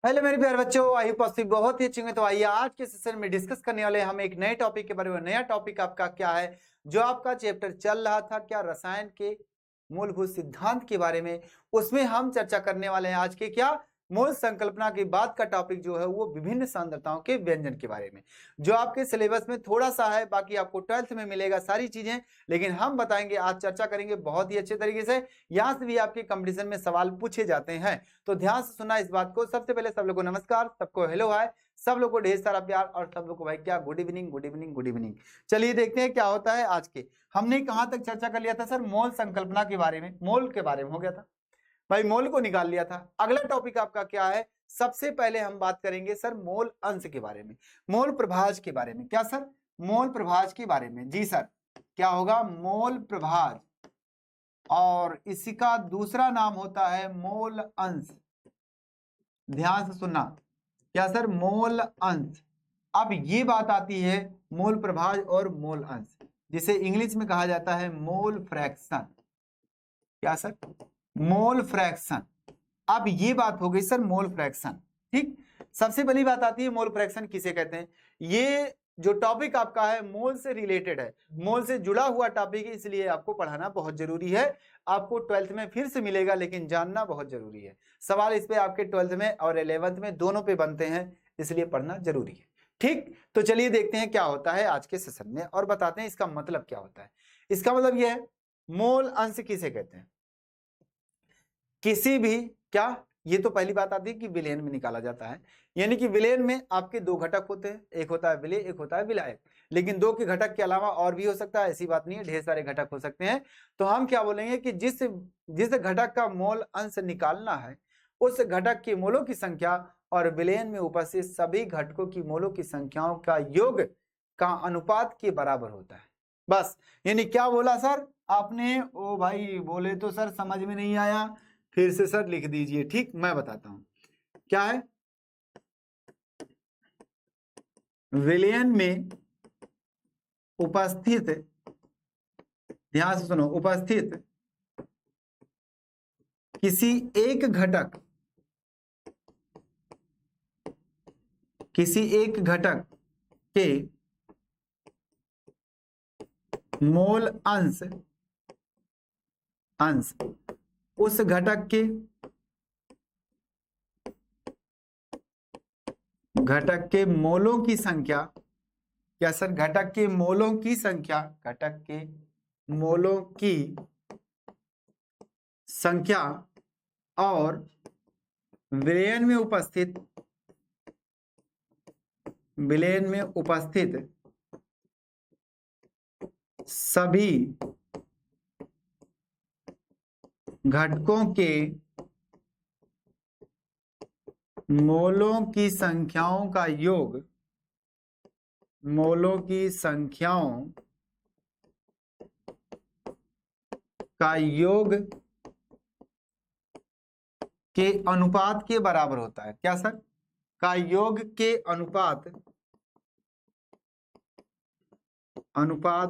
Hello मेरे प्यारे बच्चों, आई उपस्थित बहुत ही अच्छी होंगे। तो आइए आज के सेशन में डिस्कस करने वाले हम एक नए टॉपिक के बारे में। नया टॉपिक आपका क्या है जो आपका चैप्टर चल रहा था क्या, रसायन के मूलभूत सिद्धांत के बारे में। उसमें हम चर्चा करने वाले हैं आज के क्या, मूल संकल्पना के बाद का टॉपिक जो है वो विभिन्न सांद्रताओं के व्यंजन के बारे में, जो आपके सिलेबस में थोड़ा सा है। बाकी आपको 12th में मिलेगा सारी चीजें, लेकिन हम बताएंगे, आज चर्चा करेंगे बहुत ही अच्छे तरीके से। यहाँ से भी आपके कंपटीशन में सवाल पूछे जाते हैं, तो ध्यान से सुनना इस बात को। सबसे पहले सब लोगों को नमस्कार, सबको हेलो हाय, सब लोगों को ढेर सारा प्यार, और सब लोगों को भाई क्या, good evening good evening good evening. चलिए देखते हैं क्या होता है आज के। हमने कहां तक चर्चा कर लिया था सर? मोल संकल्पना के बारे में, मोल के बारे में हो गया था भाई, मोल को निकाल लिया था। अगला टॉपिक आपका क्या है? सबसे पहले हम बात करेंगे सर मोल अंश के बारे में, मोल प्रभाज के बारे में। क्या सर? मोल प्रभाज के बारे में। जी सर, क्या होगा? मोल प्रभाज, और इसका दूसरा नाम होता है मोल अंश। ध्यान से सुनना, क्या सर? मोल अंश। अब ये बात आती है मोल प्रभाज और मोल अंश, जिसे इंग्लिश में कहा जाता है मोल फ्रैक्शन। क्या सर? Mole fraction. अब ये बात हो गई सर मोल फ्रैक्शन, ठीक। सबसे पहली बात आती है मोल फ्रैक्शन किसे कहते हैं। ये जो टॉपिक आपका है मोल से रिलेटेड है, मोल से जुड़ा हुआ टॉपिक है, इसलिए आपको पढ़ाना बहुत जरूरी है। आपको 12th में फिर से मिलेगा, लेकिन जानना बहुत जरूरी है। सवाल इस पे आपके 12th में और 11th में दोनों पे बनते हैं, इसलिए पढ़ना जरूरी है, ठीक। तो चलिए देखते हैं क्या होता है आज के सेशन में, और बताते हैं इसका मतलब क्या होता है। इसका मतलब यह है, मोल अंश किसे कहते हैं। किसी भी, क्या, ये तो पहली बात आती है कि विलयन में निकाला जाता है, यानी कि विलयन में आपके दो घटक होते हैं, एक होता है विलेय, एक होता है विलायक। लेकिन दो के घटक के अलावा और भी हो सकता है, ऐसी बात नहीं है, ढेर सारे घटक हो सकते हैं। तो हम क्या बोलेंगे कि जिस जिस घटक का मोल अंश निकालना है, उस घटक की मोलों की संख्या और विलयन में उपस्थित सभी घटकों की मोलों की संख्याओं का योग का अनुपात के बराबर होता है। बस, यानी क्या बोला सर आपने? ओ भाई बोले तो सर समझ में नहीं आया, फिर से सर लिख दीजिए, ठीक। मैं बताता हूं क्या है। विलयन में उपस्थित, ध्यान से सुनो, उपस्थित किसी एक घटक, किसी एक घटक के मोल अंश, उस घटक के मोलों की संख्या। क्या सर? घटक के मोलों की संख्या, घटक के मोलों की संख्या और विलयन में उपस्थित, विलयन में उपस्थित सभी घटकों के मोलों की संख्याओं का योग, मोलों की संख्याओं का योग के अनुपात के बराबर होता है। क्या सर? का योग के अनुपात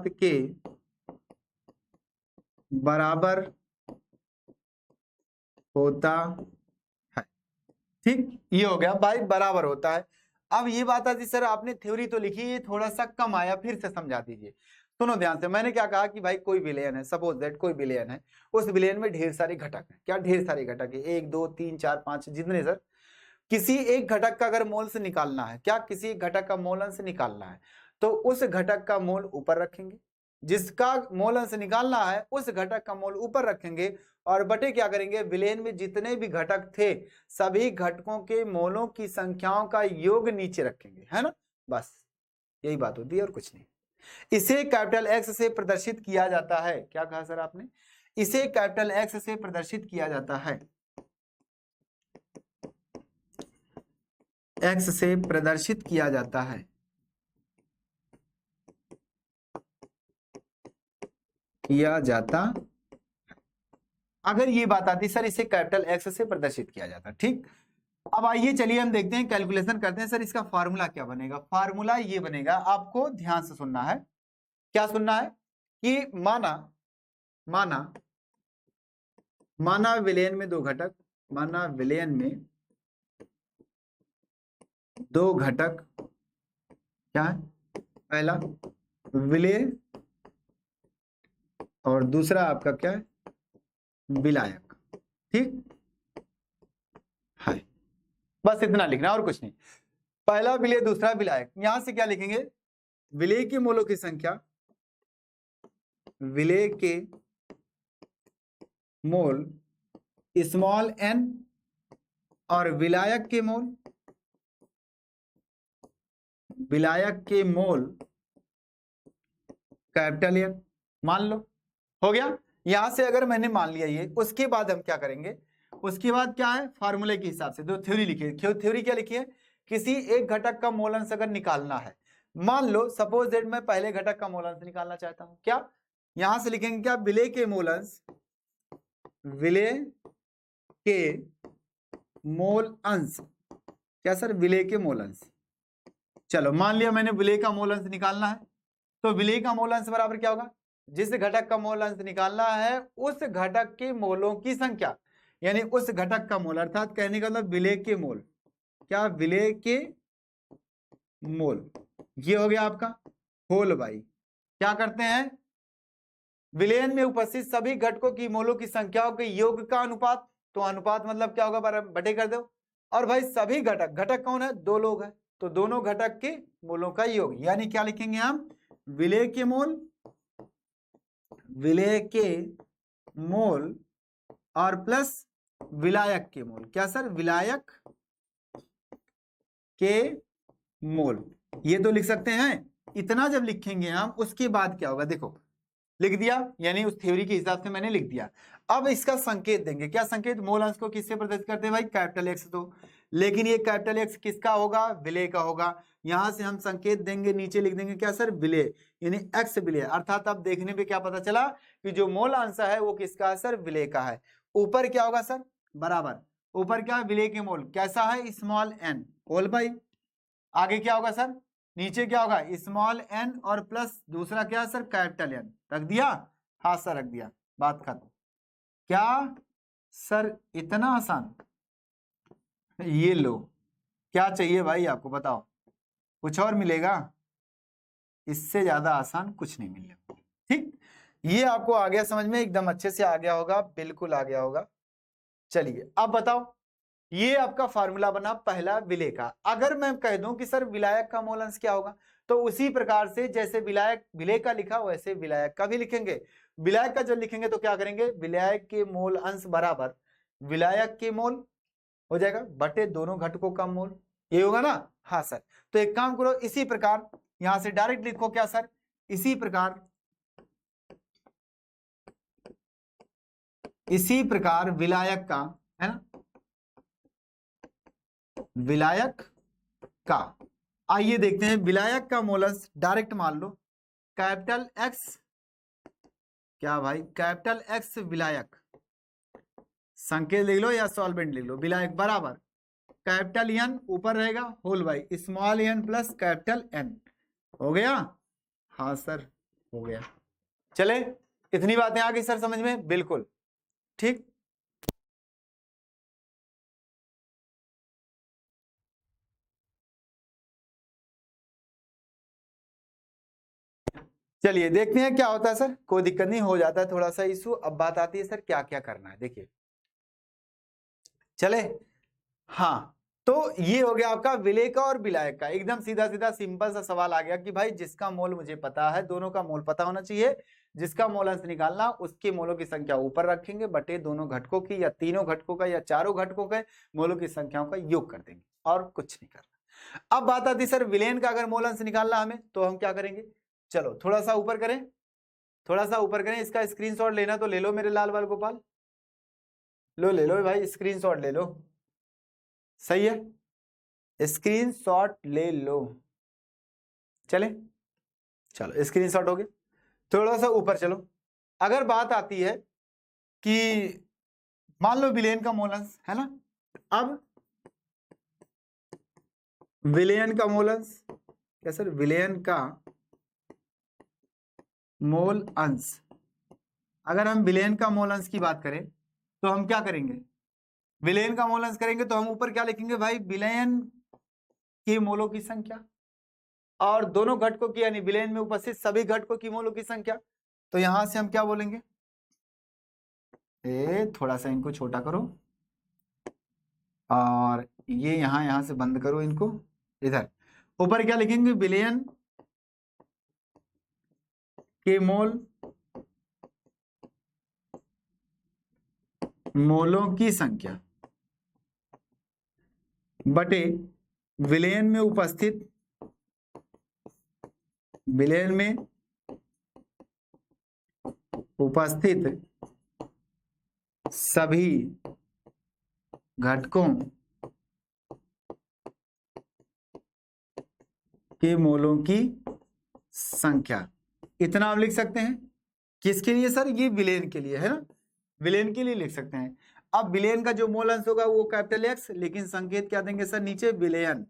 के बराबर होता है, ठीक। ये हो गया भाई, बराबर होता है। अब ये बात आती सर आपने थ्योरी तो लिखी, ये थोड़ा सा कम आया, फिर से समझा दीजिए। सुनो ध्यान से, मैंने क्या कहा कि भाई कोई विलयन है, सपोज दैट कोई विलयन है, उस विलयन में ढेर सारे घटक हैं। क्या ढेर सारे घटक है? 1 2 3 4 5, जितने सर। किसी एक घटक का अगर मोल से निकालना है, क्या, किसी एक घटक का मोल अंश निकालना है, तो उस घटक का मोल ऊपर रखेंगे, जिसका मोल अंश निकालना है उस घटक का मोल ऊपर रखेंगे, और बटे क्या करेंगे, विलयन में जितने भी घटक थे सभी घटकों के मोलों की संख्याओं का योग नीचे रखेंगे, है ना। बस यही बात होती है और कुछ नहीं। इसे कैपिटल एक्स से प्रदर्शित किया जाता है। क्या कहा सर आपने? इसे कैपिटल एक्स से प्रदर्शित किया जाता है, एक्स से प्रदर्शित किया जाता है, किया जाता। अगर ये बात आती सर इसे कैपिटल एक्स से प्रदर्शित किया जाता, ठीक। अब आइए चलिए हम देखते हैं, कैलकुलेशन करते हैं। सर इसका फार्मूला क्या बनेगा? फार्मूला ये बनेगा, आपको ध्यान से सुनना है। क्या सुनना है? कि माना माना माना विलयन में दो घटक, माना विलयन में दो घटक क्या है, पहला विलेय और दूसरा आपका क्या है, विलायक। ठीक है, बस इतना लिखना और कुछ नहीं। पहला विलेय दूसरा विलायक। यहां से क्या लिखेंगे, विलेय के मोलों की संख्या, विलेय के मोल स्मॉल n और विलायक के मोल कैपिटल N। मान लो हो गया। यहां से अगर मैंने मान लिया ये, उसके बाद हम क्या करेंगे, उसके बाद क्या है, फार्मूले के हिसाब से दो थ्योरी लिखी है। थ्योरी क्या लिखी है, किसी एक घटक का मोल अंश अगर निकालना है, मान लो सपोज दैट मैं पहले घटक का मोल अंश निकालना चाहता हूं, क्या यहां से लिखेंगे क्या, विलेय के मोल अंश, विलेय के मोल अंश, क्या सर, विलेय के मोल अंश। चलो मान लिया मैंने विलेय का मोल अंश निकालना है, तो विलेय का मोल अंश बराबर क्या होगा, जिस घटक का मोल अंश निकालना है उस घटक के मोलों की संख्या, यानी उस घटक का मोल, अर्थात कहने का मतलब विलेय के मोल, क्या विलेय के मोल, ये हो गया आपका होल बाई, क्या करते हैं, विलयन में उपस्थित सभी घटकों की मोलों की संख्याओं के योग का अनुपात। तो अनुपात मतलब क्या होगा, बटे कर दो। और भाई सभी घटक, घटक कौन है, दो लोग हैं, तो दोनों घटक के मोलों का योग, यानी क्या लिखेंगे हम, विलेय के मोल, विलेय के मोल और प्लस विलायक के मोल, क्या सर, विलायक के मोल, ये तो लिख सकते हैं। इतना जब लिखेंगे हम, उसके बाद क्या होगा, देखो लिख दिया, यानी उस थ्योरी के हिसाब से मैंने लिख दिया। अब इसका संकेत देंगे, क्या संकेत, मोल अंश को किससे प्रदर्शित करते हैं भाई, कैपिटल एक्स। तो लेकिन ये कैपिटल एक्स किसका होगा, विलेय का होगा। यहां से हम संकेत देंगे, नीचे लिख देंगे क्या सर, विलेय, यानी एक्स विलेय। अर्थात अब देखने पे क्या पता चला कि जो मोल अंश है वो किसका है सर, विलेय का है। ऊपर क्या होगा सर, बराबर, ऊपर क्या है, विलेय के मोल कैसा है, स्मॉल एन होल बाई, आगे क्या होगा सर, नीचे क्या होगा, स्मॉल एन और प्लस दूसरा क्या सर, कैपिटल एन। रख दिया, हाँ सर रख दिया, बात खत्म। क्या सर इतना आसान, ये लो, क्या चाहिए भाई आपको बताओ, कुछ और मिलेगा, इससे ज्यादा आसान कुछ नहीं मिलेगा। ठीक, ये आपको आ गया समझ में, एकदम अच्छे से आ गया होगा, बिल्कुल आ गया होगा। चलिए अब बताओ, ये आपका फार्मूला बना पहला विलेय का। अगर मैं कह दूं कि सर विलायक का मोल अंश क्या होगा, तो उसी प्रकार से जैसे विलायक विलेय का लिखा वैसे विलायक का भी लिखेंगे। विलायक का जब लिखेंगे तो क्या करेंगे, विलायक के मोल अंश बराबर विलायक के मोल हो जाएगा बटे दोनों घटकों का मोल, ये होगा ना। हाँ सर, तो एक काम करो, इसी प्रकार यहां से डायरेक्ट लिखो, क्या सर, इसी प्रकार विलायक का, है ना, विलायक का, आइए देखते हैं विलायक का मोल अंश, डायरेक्ट मान लो कैपिटल एक्स, क्या भाई, कैपिटल एक्स विलायक, संकेत लिख लो या सॉल्वेंट लिख लो, विलायक बराबर कैपिटल एन ऊपर रहेगा whole by small n plus capital N. हो गया, हाँ सर हो गया। चले, इतनी बातें आ गई सर समझ में, बिल्कुल ठीक। चलिए देखते हैं क्या होता है सर, कोई दिक्कत नहीं, हो जाता है थोड़ा सा इशू। अब बात आती है सर क्या क्या करना है, देखिए चले। हाँ, तो ये हो गया आपका विलेय का और विलायक का, एकदम सीधा सीधा सिंपल सा सवाल आ गया कि भाई जिसका मोल मुझे पता है, दोनों का मोल पता होना चाहिए, जिसका मोल अंश निकालना, उसके मोलों की संख्या ऊपर रखेंगे बटे दोनों घटकों की या तीनों घटकों का या चारों घटकों के मोलों की संख्याओं का योग कर देंगे, और कुछ नहीं करना। अब बात आती सर विलेयन का अगर मोल अंश निकालना हमें, तो हम क्या करेंगे, चलो थोड़ा सा ऊपर करें, थोड़ा सा ऊपर करें, इसका स्क्रीनशॉट लेना तो ले लो मेरे लाल बाल गोपाल, लो ले लो भाई, स्क्रीनशॉट ले लो, सही है, स्क्रीनशॉट ले लो। चले, चलो स्क्रीनशॉट हो गया, थोड़ा सा ऊपर चलो। अगर बात आती है कि मान लो विलेयन का मोल अंश है ना, अब विलेयन का मोल अंश, क्या सर, विलेयन का मोल अंश, अगर हम विलेयन का मोल अंश की बात करें तो हम क्या करेंगे, विलेयन का मोल अंश करेंगे तो हम ऊपर क्या लिखेंगे भाई, विलेयन के मोलों की संख्या और दोनों घटकों की यानी विलयन में उपस्थित सभी घटकों की मोलों की संख्या। तो यहां से हम क्या बोलेंगे, थोड़ा सा इनको छोटा करो और ये यहां से बंद करो इनको। इधर ऊपर क्या लिखेंगे, विलयन के मोलों की संख्या बटे विलयन में उपस्थित सभी घटकों के मोलों की संख्या। इतना आप लिख सकते हैं। किसके लिए सर, ये विलेन के लिए है ना, विलेन के लिए लिख सकते हैं। अब विलेन का जो मोल अंश होगा वो कैपिटल एक्स, लेकिन संकेत क्या देंगे सर नीचे, विलेयन।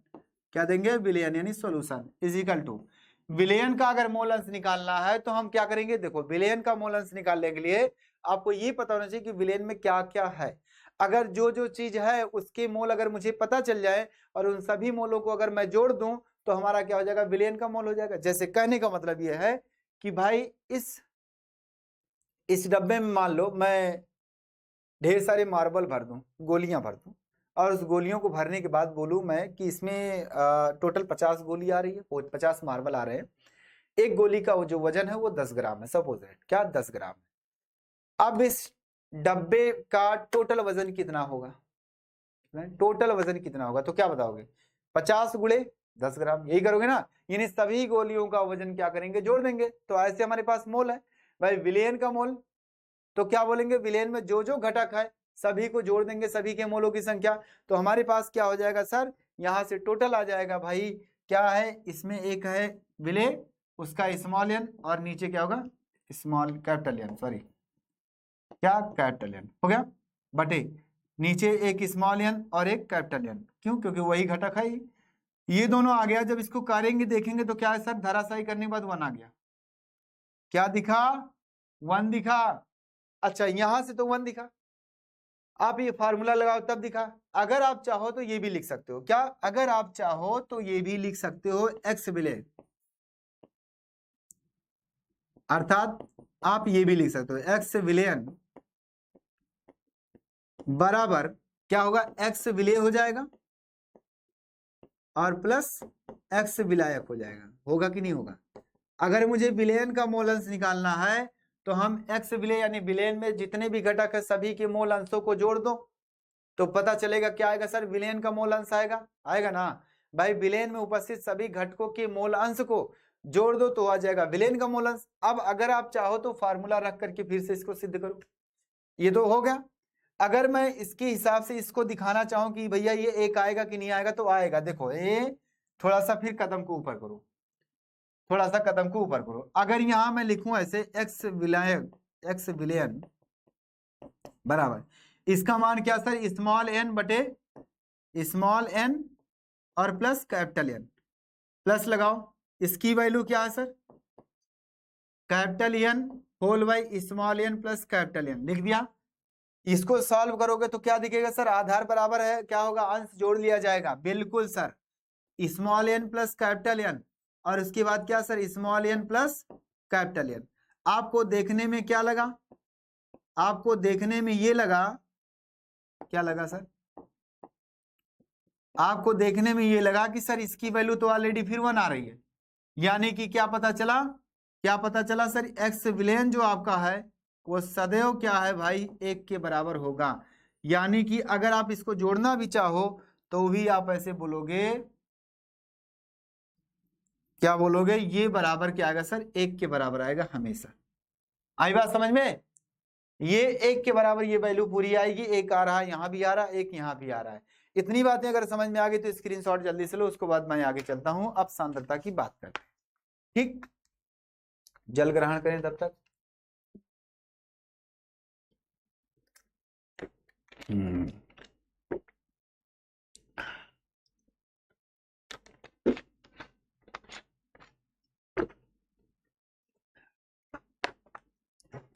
क्या देंगे, विलेयन, यानी सॉल्यूशन इज इक्वल टू विलेयन का अगर मोल अंश निकालना है तो हम क्या करेंगे, देखो विलेयन का मोल अंश निकालने के लिए आपको ये पता होना चाहिए कि विलेयन में क्या क्या है। अगर जो जो चीज है उसके मोल अगर मुझे पता चल जाए और उन सभी मोलों को अगर मैं जोड़ दूं तो हमारा क्या हो जाएगा, विलेयन का मोल हो जाएगा। जैसे कहने का मतलब ये है कि भाई इस डब्बे में मान लो मैं ढेर सारे मार्बल भर दूं, गोलियां भर दूं, और उस गोलियों को भरने के बाद बोलूं मैं कि इसमें टोटल 50 गोली आ रही है, 50 मार्बल आ रहे हैं, एक गोली का जो वजन है वो 10 ग्राम है, सपोज है क्या 10 ग्राम है। अब इस डब्बे का टोटल वजन कितना होगा, टोटल वजन कितना होगा, तो क्या बताओगे, 50 गुणे 10 ग्राम, यही करोगे ना। यानी सभी गोलियों का वजन क्या करेंगे, जोड़ देंगे। तो ऐसे हमारे पास मोल है भाई, विलेयन का मोल, तो क्या बोलेंगे, विलेयन में जो जो घटक है सभी को जोड़ देंगे, सभी के मोलों की संख्या। तो हमारे पास क्या हो जाएगा सर, यहां से टोटल आ जाएगा भाई, क्या है इसमें, एक है विले, उसका स्मॉल एन, और नीचे क्या होगा, स्मॉल कैपिटल एन, सॉरी क्या कैपिटल एन हो गया, बटे नीचे एक स्मॉल एन और एक कैपिटल एन। क्यों, क्योंकि वही घटक है। ये दोनों आ गया, जब इसको करेंगे देखेंगे तो क्या है सर, धराशायी करने के बाद 1 आ गया, क्या दिखा, 1 दिखा। अच्छा यहां से तो 1 दिखा, आप ये फार्मूला लगाओ तब दिखा। अगर आप चाहो तो ये भी लिख सकते हो, क्या, अगर आप चाहो तो ये भी लिख सकते हो एक्स विले, अर्थात आप ये भी लिख सकते हो एक्स विलेयन बराबर क्या होगा, एक्स विलेय हो जाएगा और प्लस एक्स विलायक हो जाएगा। होगा कि नहीं होगा। अगर मुझे विलेयन का मोल अंश निकालना है तो हम एक्स विलेय यानी विलेयन में जितने भी घटक है सभी के मोल अंशों को जोड़ दो तो पता चलेगा क्या आएगा सर, विलेयन का मोल अंश आएगा ना भाई। विलेयन में उपस्थित सभी घटकों के मोल अंश को जोड़ दो तो आ जाएगा विलेयन का मोल अंश। अब अगर आप चाहो तो फार्मूला रख करके फिर से इसको सिद्ध करो, ये तो हो गया। अगर मैं इसके हिसाब से इसको दिखाना चाहूं कि भैया ये एक आएगा कि नहीं आएगा, तो आएगा। देखो ये थोड़ा सा फिर कदम को ऊपर करो, थोड़ा सा कदम को ऊपर करो। अगर यहां मैं लिखूं ऐसे एक्स विलेयन बराबर, इसका मान क्या सर, स्मॉल एन बटे स्मॉल एन और प्लस कैपिटल एन, प्लस लगाओ, इसकी वैल्यू क्या है sir, capital N whole by small n plus capital N, लिख दिया। इसको सॉल्व करोगे तो क्या दिखेगा सर, आधार बराबर है, क्या होगा, अंश जोड़ लिया जाएगा, बिल्कुल sir, small n plus capital N, और उसके बाद क्या sir, small n plus capital N. आपको देखने में क्या लगा, आपको देखने में ये लगा, क्या लगा सर, आपको देखने में ये लगा कि सर इसकी वैल्यू तो ऑलरेडी फिर 1 आ रही है, यानी कि क्या पता चला, क्या पता चला सर, एक्स विलेयन जो आपका है वो सदैव क्या है भाई 1 के बराबर होगा। यानी कि अगर आप इसको जोड़ना भी चाहो तो भी आप ऐसे बोलोगे, क्या बोलोगे, ये बराबर क्या आएगा सर, 1 के बराबर आएगा हमेशा। आई बात समझ में, ये 1 के बराबर ये वैल्यू पूरी आएगी, 1 आ रहा है, यहां भी आ रहा है, 1 यहां भी आ रहा है। इतनी बातें अगर समझ में आ गई तो स्क्रीनशॉट जल्दी से लो, उसके बाद मैं आगे चलता हूं। अब सांद्रता की बात करते हैं, ठीक, जल ग्रहण करें तब तक।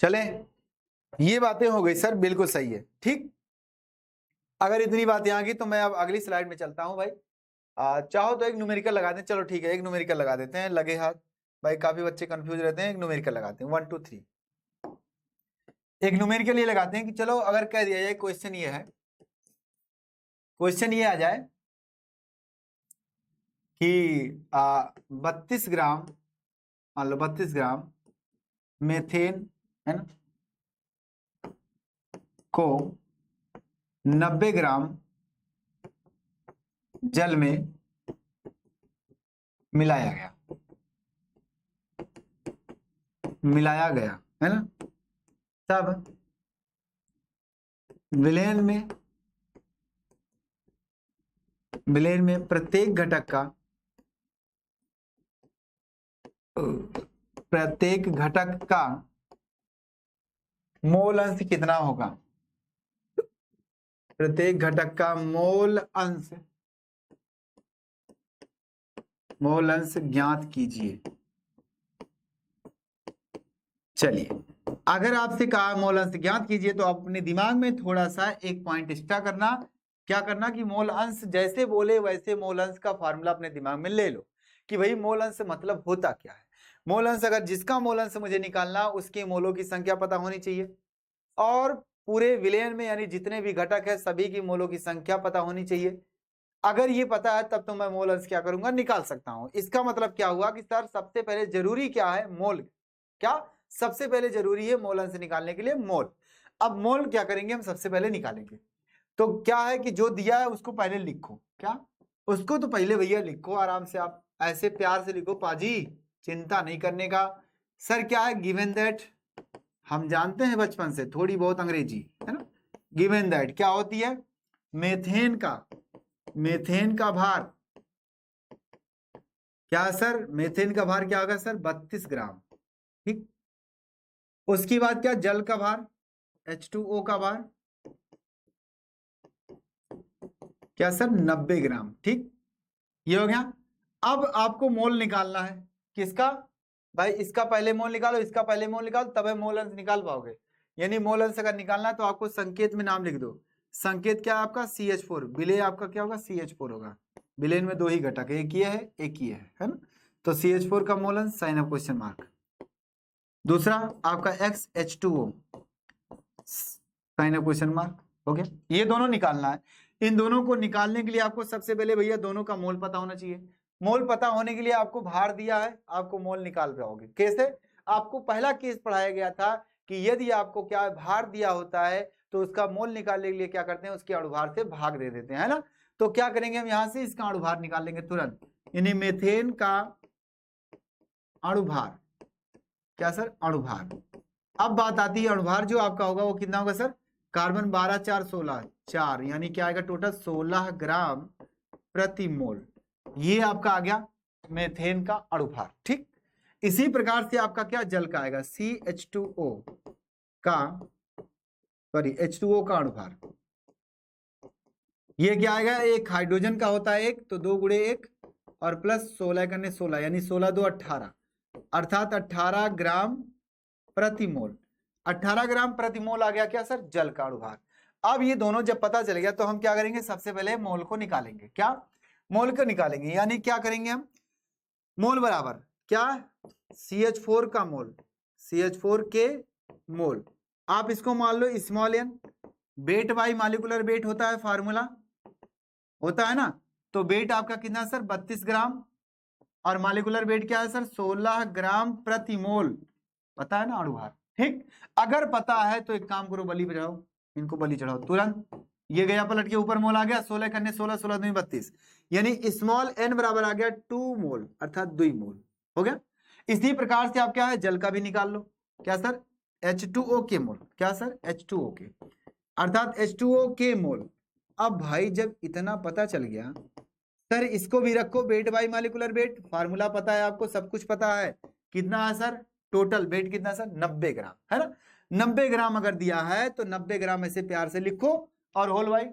चले, ये बातें हो गई सर, बिल्कुल सही है, ठीक। अगर इतनी बातें आ गई तो मैं अब अगली स्लाइड में चलता हूं भाई। चाहो तो एक न्यूमेरिकल लगा दें, चलो ठीक है एक न्यूमेरिकल लगा देते हैं, लगे हाथ भाई, काफी बच्चे कंफ्यूज रहते हैं, एक न्यूमेरिकल लगाते हैं 1 2 3। एक न्यूमेरिकल ये लगाते हैं कि चलो अगर कह दिया जाए क्वेश्चन ये है, क्वेश्चन ये आ जाए कि 32 ग्राम, मान लो 32 ग्राम मेथेन है ना को 90 ग्राम जल में मिलाया गया है ना, तब विलेन में प्रत्येक घटक का मोल अंश कितना होगा, प्रत्येक घटक का मोल अंश ज्ञात कीजिए। चलिए अगर आपसे कहा मोल अंश ज्ञात कीजिए तो आप अपने दिमाग में थोड़ा सा एक पॉइंट एक्स्ट्रा करना, क्या करना कि मोल अंश जैसे बोले वैसे मोल अंश का फार्मूला अपने दिमाग में ले लो कि भाई मोल अंश मतलब होता क्या है। मोल अंश अगर जिसका मोल अंश मुझे निकालना उसके मोलों की संख्या पता होनी चाहिए और पूरे विलयन में यानी जितने भी घटक है सभी की मोलों की संख्या पता होनी चाहिए। अगर ये पता है तब तो मैं मोल अंश क्या करूंगा, निकाल सकता हूं। इसका मतलब क्या हुआ कि सर सबसे पहले जरूरी क्या है, मोल। क्या सबसे पहले जरूरी है मोल अंश निकालने के लिए मोल। अब मोल क्या करेंगे हम, सबसे पहले निकालेंगे। तो क्या है कि जो दिया है उसको पहले लिखो, क्या उसको तो पहले भैया लिखो आराम से, आप ऐसे प्यार से लिखो पाजी, चिंता नहीं करने का। सर क्या है, गिवन दैट, हम जानते हैं बचपन से थोड़ी बहुत अंग्रेजी है ना। गिवन दैट क्या होती है, मेथेन का भार क्या सर, मेथेन का भार क्या होगा सर 32 ग्राम, ठीक। उसके बाद क्या, जल का भार H2O का भार क्या सर 90 ग्राम, ठीक। ये हो गया। अब आपको मोल निकालना है, किसका भाई, इसका पहले मोल निकालो, इसका पहले मोल निकालो, तब मोल अंश निकाल पाओगे। यानी मोल अंश अगर निकालना है तो आपको संकेत में नाम लिख दो। संकेत क्या है आपका CH4, विलेय आपका क्या होगा CH4 होगा। विलेन में 2 ही घटक है, एक ये है एक ये है ना। तो CH4 का मोल अंश साइन ऑफ क्वेश्चन मार्क। दूसरा आपका XH2O sign of question mark हो गया। ये दोनों निकालना है। इन दोनों को निकालने के लिए आपको सबसे पहले भैया दोनों का मोल पता होना चाहिए। मोल पता होने के लिए आपको भार दिया है, आपको मोल निकाल पाओगे कैसे। आपको पहला केस पढ़ाया गया था कि यदि आपको क्या भार दिया होता है तो उसका मोल निकालने के लिए क्या करते हैं, उसके अणुभार से भाग दे देते हैं, है ना। तो क्या करेंगे हम यहां से इसका अणुभार निकाल लेंगे तुरंत, यानी मेथेन का अणुभार क्या सर, अणुभार। अब बात आती है अणुभार जो आपका होगा वो कितना होगा सर, कार्बन 12 4 16 4, यानी क्या आएगा टोटल 16 ग्राम प्रति मोल। ये आपका आ गया मेथेन का अणुभार, ठीक। इसी प्रकार से आपका क्या जल का आएगा CH2O का, सॉरी H2O का अणुभार। ये क्या आएगा, एक हाइड्रोजन का होता है एक, तो 2 गुणे 1 और प्लस 16 करने 16, यानी 16 2 18, अर्थात 18 ग्राम प्रति मोल। 18 ग्राम प्रति मोल आ गया क्या सर, जल का अणुभार। अब ये दोनों जब पता चल गया तो हम क्या करेंगे, सबसे पहले मोल को निकालेंगे। क्या मोल को निकालेंगे, यानी क्या करेंगे हम, मोल बराबर क्या CH4 का मोल, CH4 के मोल। आप इसको मान लो small n, weight by molecular weight होता है, फार्मूला होता है ना। तो वेट आपका कितना सर 32 ग्राम और मॉलिक्यूलर वेट क्या है सर 16 ग्राम प्रति मोल, पता है ना अणुभार, ठीक। अगर पता है तो एक काम करो, बलि बजाओ, इनको बलि चढ़ाओ तुरंत। ये गया पलट के ऊपर, मोल आ गया 16 करने 16 16 2 32, यानी स्मॉल n बराबर आ गया 2 मोल, अर्थात 2 मोल हो गया। इसी प्रकार से आप क्या है जल का भी निकाल लो, क्या सर H2O के मोल, क्या सर H2O के, अर्थात H2O के मोल। अब भाई जब इतना पता चल गया सर, इसको भी रखो wait by molecular wait, formula पता है आपको, सब कुछ पता है। कितना है सर, टोटल वेट कितना सर 90 ग्राम, है ना। 90 ग्राम अगर दिया है तो 90 ग्राम ऐसे प्यार से लिखो और होल भाई।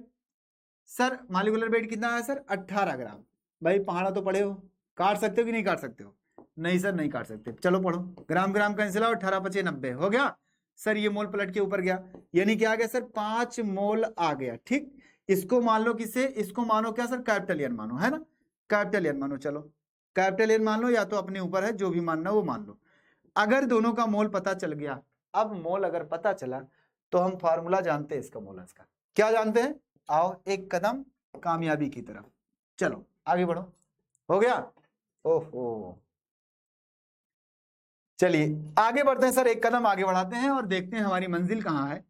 सर मॉलिक्यूलर वेट कितना है सर 18 ग्राम। भाई पहाड़ा तो पढ़े हो, काट सकते हो कि नहीं काट सकते हो, नहीं सर नहीं काट सकते, चलो पढ़ो। ग्राम ग्राम कैंसिल आओ, 18 5 90 हो गया सर। ये मोल पलट के ऊपर गया, यानी क्या आ गया सर 5 मोल आ गया, ठीक। इसको मान लो किसे, इसको मानो क्या सर कैपिटल एन मानो, है ना। कैपिटल एन मानो, चलो कैपिटल एन मान लो, या तो अपने ऊपर है, जो भी मानना वो मान लो। अगर दोनों का मोल पता चल गया, अब मोल अगर पता चला तो हम फार्मूला जानते हैं इसका मोलस का। क्या जानते हैं? आओ एक कदम कामयाबी की तरफ, चलो आगे बढ़ो। हो गया? ओहो, चलिए आगे बढ़ते हैं सर, एक कदम आगे बढ़ाते हैं और देखते हैं हमारी मंजिल कहाँ है।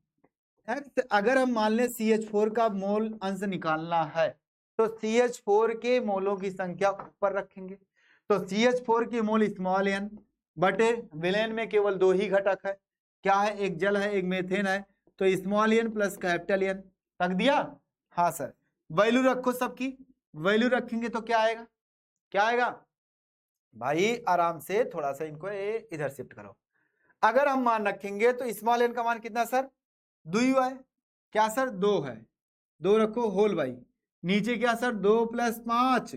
अगर हम मान लें CH4 का मोल अंश निकालना है तो CH4 के मोलों की संख्या ऊपर रखेंगे। तो CH4 के मोल स्मॉल n बटे विलेन में केवल 2 ही घटक है, क्या है? एक जल है, एक मेथेन है, तो small n plus capital N रख दिया। हाँ सर, वैल्यू रखो सबकी, वैल्यू रखेंगे तो क्या आएगा? क्या आएगा भाई? आराम से थोड़ा सा इनको इधर शिफ्ट करो। अगर हम मान रखेंगे तो स्मॉल n का मान कितना सर? 2 है, क्या सर? 2 है, 2 रखो होल भाई, नीचे क्या सर? 2 + 5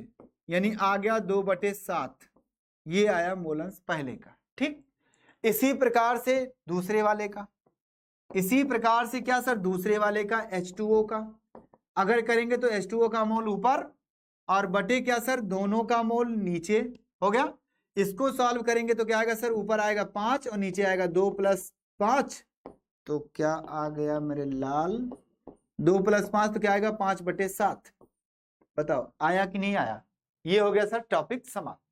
यानी आ गया 2/7, ये आया मोलंस पहले का। ठीक, इसी प्रकार से दूसरे वाले का, इसी प्रकार से क्या सर? दूसरे वाले का H2O का अगर करेंगे तो H2O का मोल ऊपर और बटे क्या सर? दोनों का मोल नीचे। हो गया? इसको सॉल्व करेंगे तो क्या आएगा सर? ऊपर आएगा 5 और नीचे आएगा 2 + 5, तो क्या आ गया मेरे लाल? 2 + 5 तो क्या आएगा? 5/7। बताओ आया कि नहीं आया? ये हो गया सर टॉपिक समाप्त,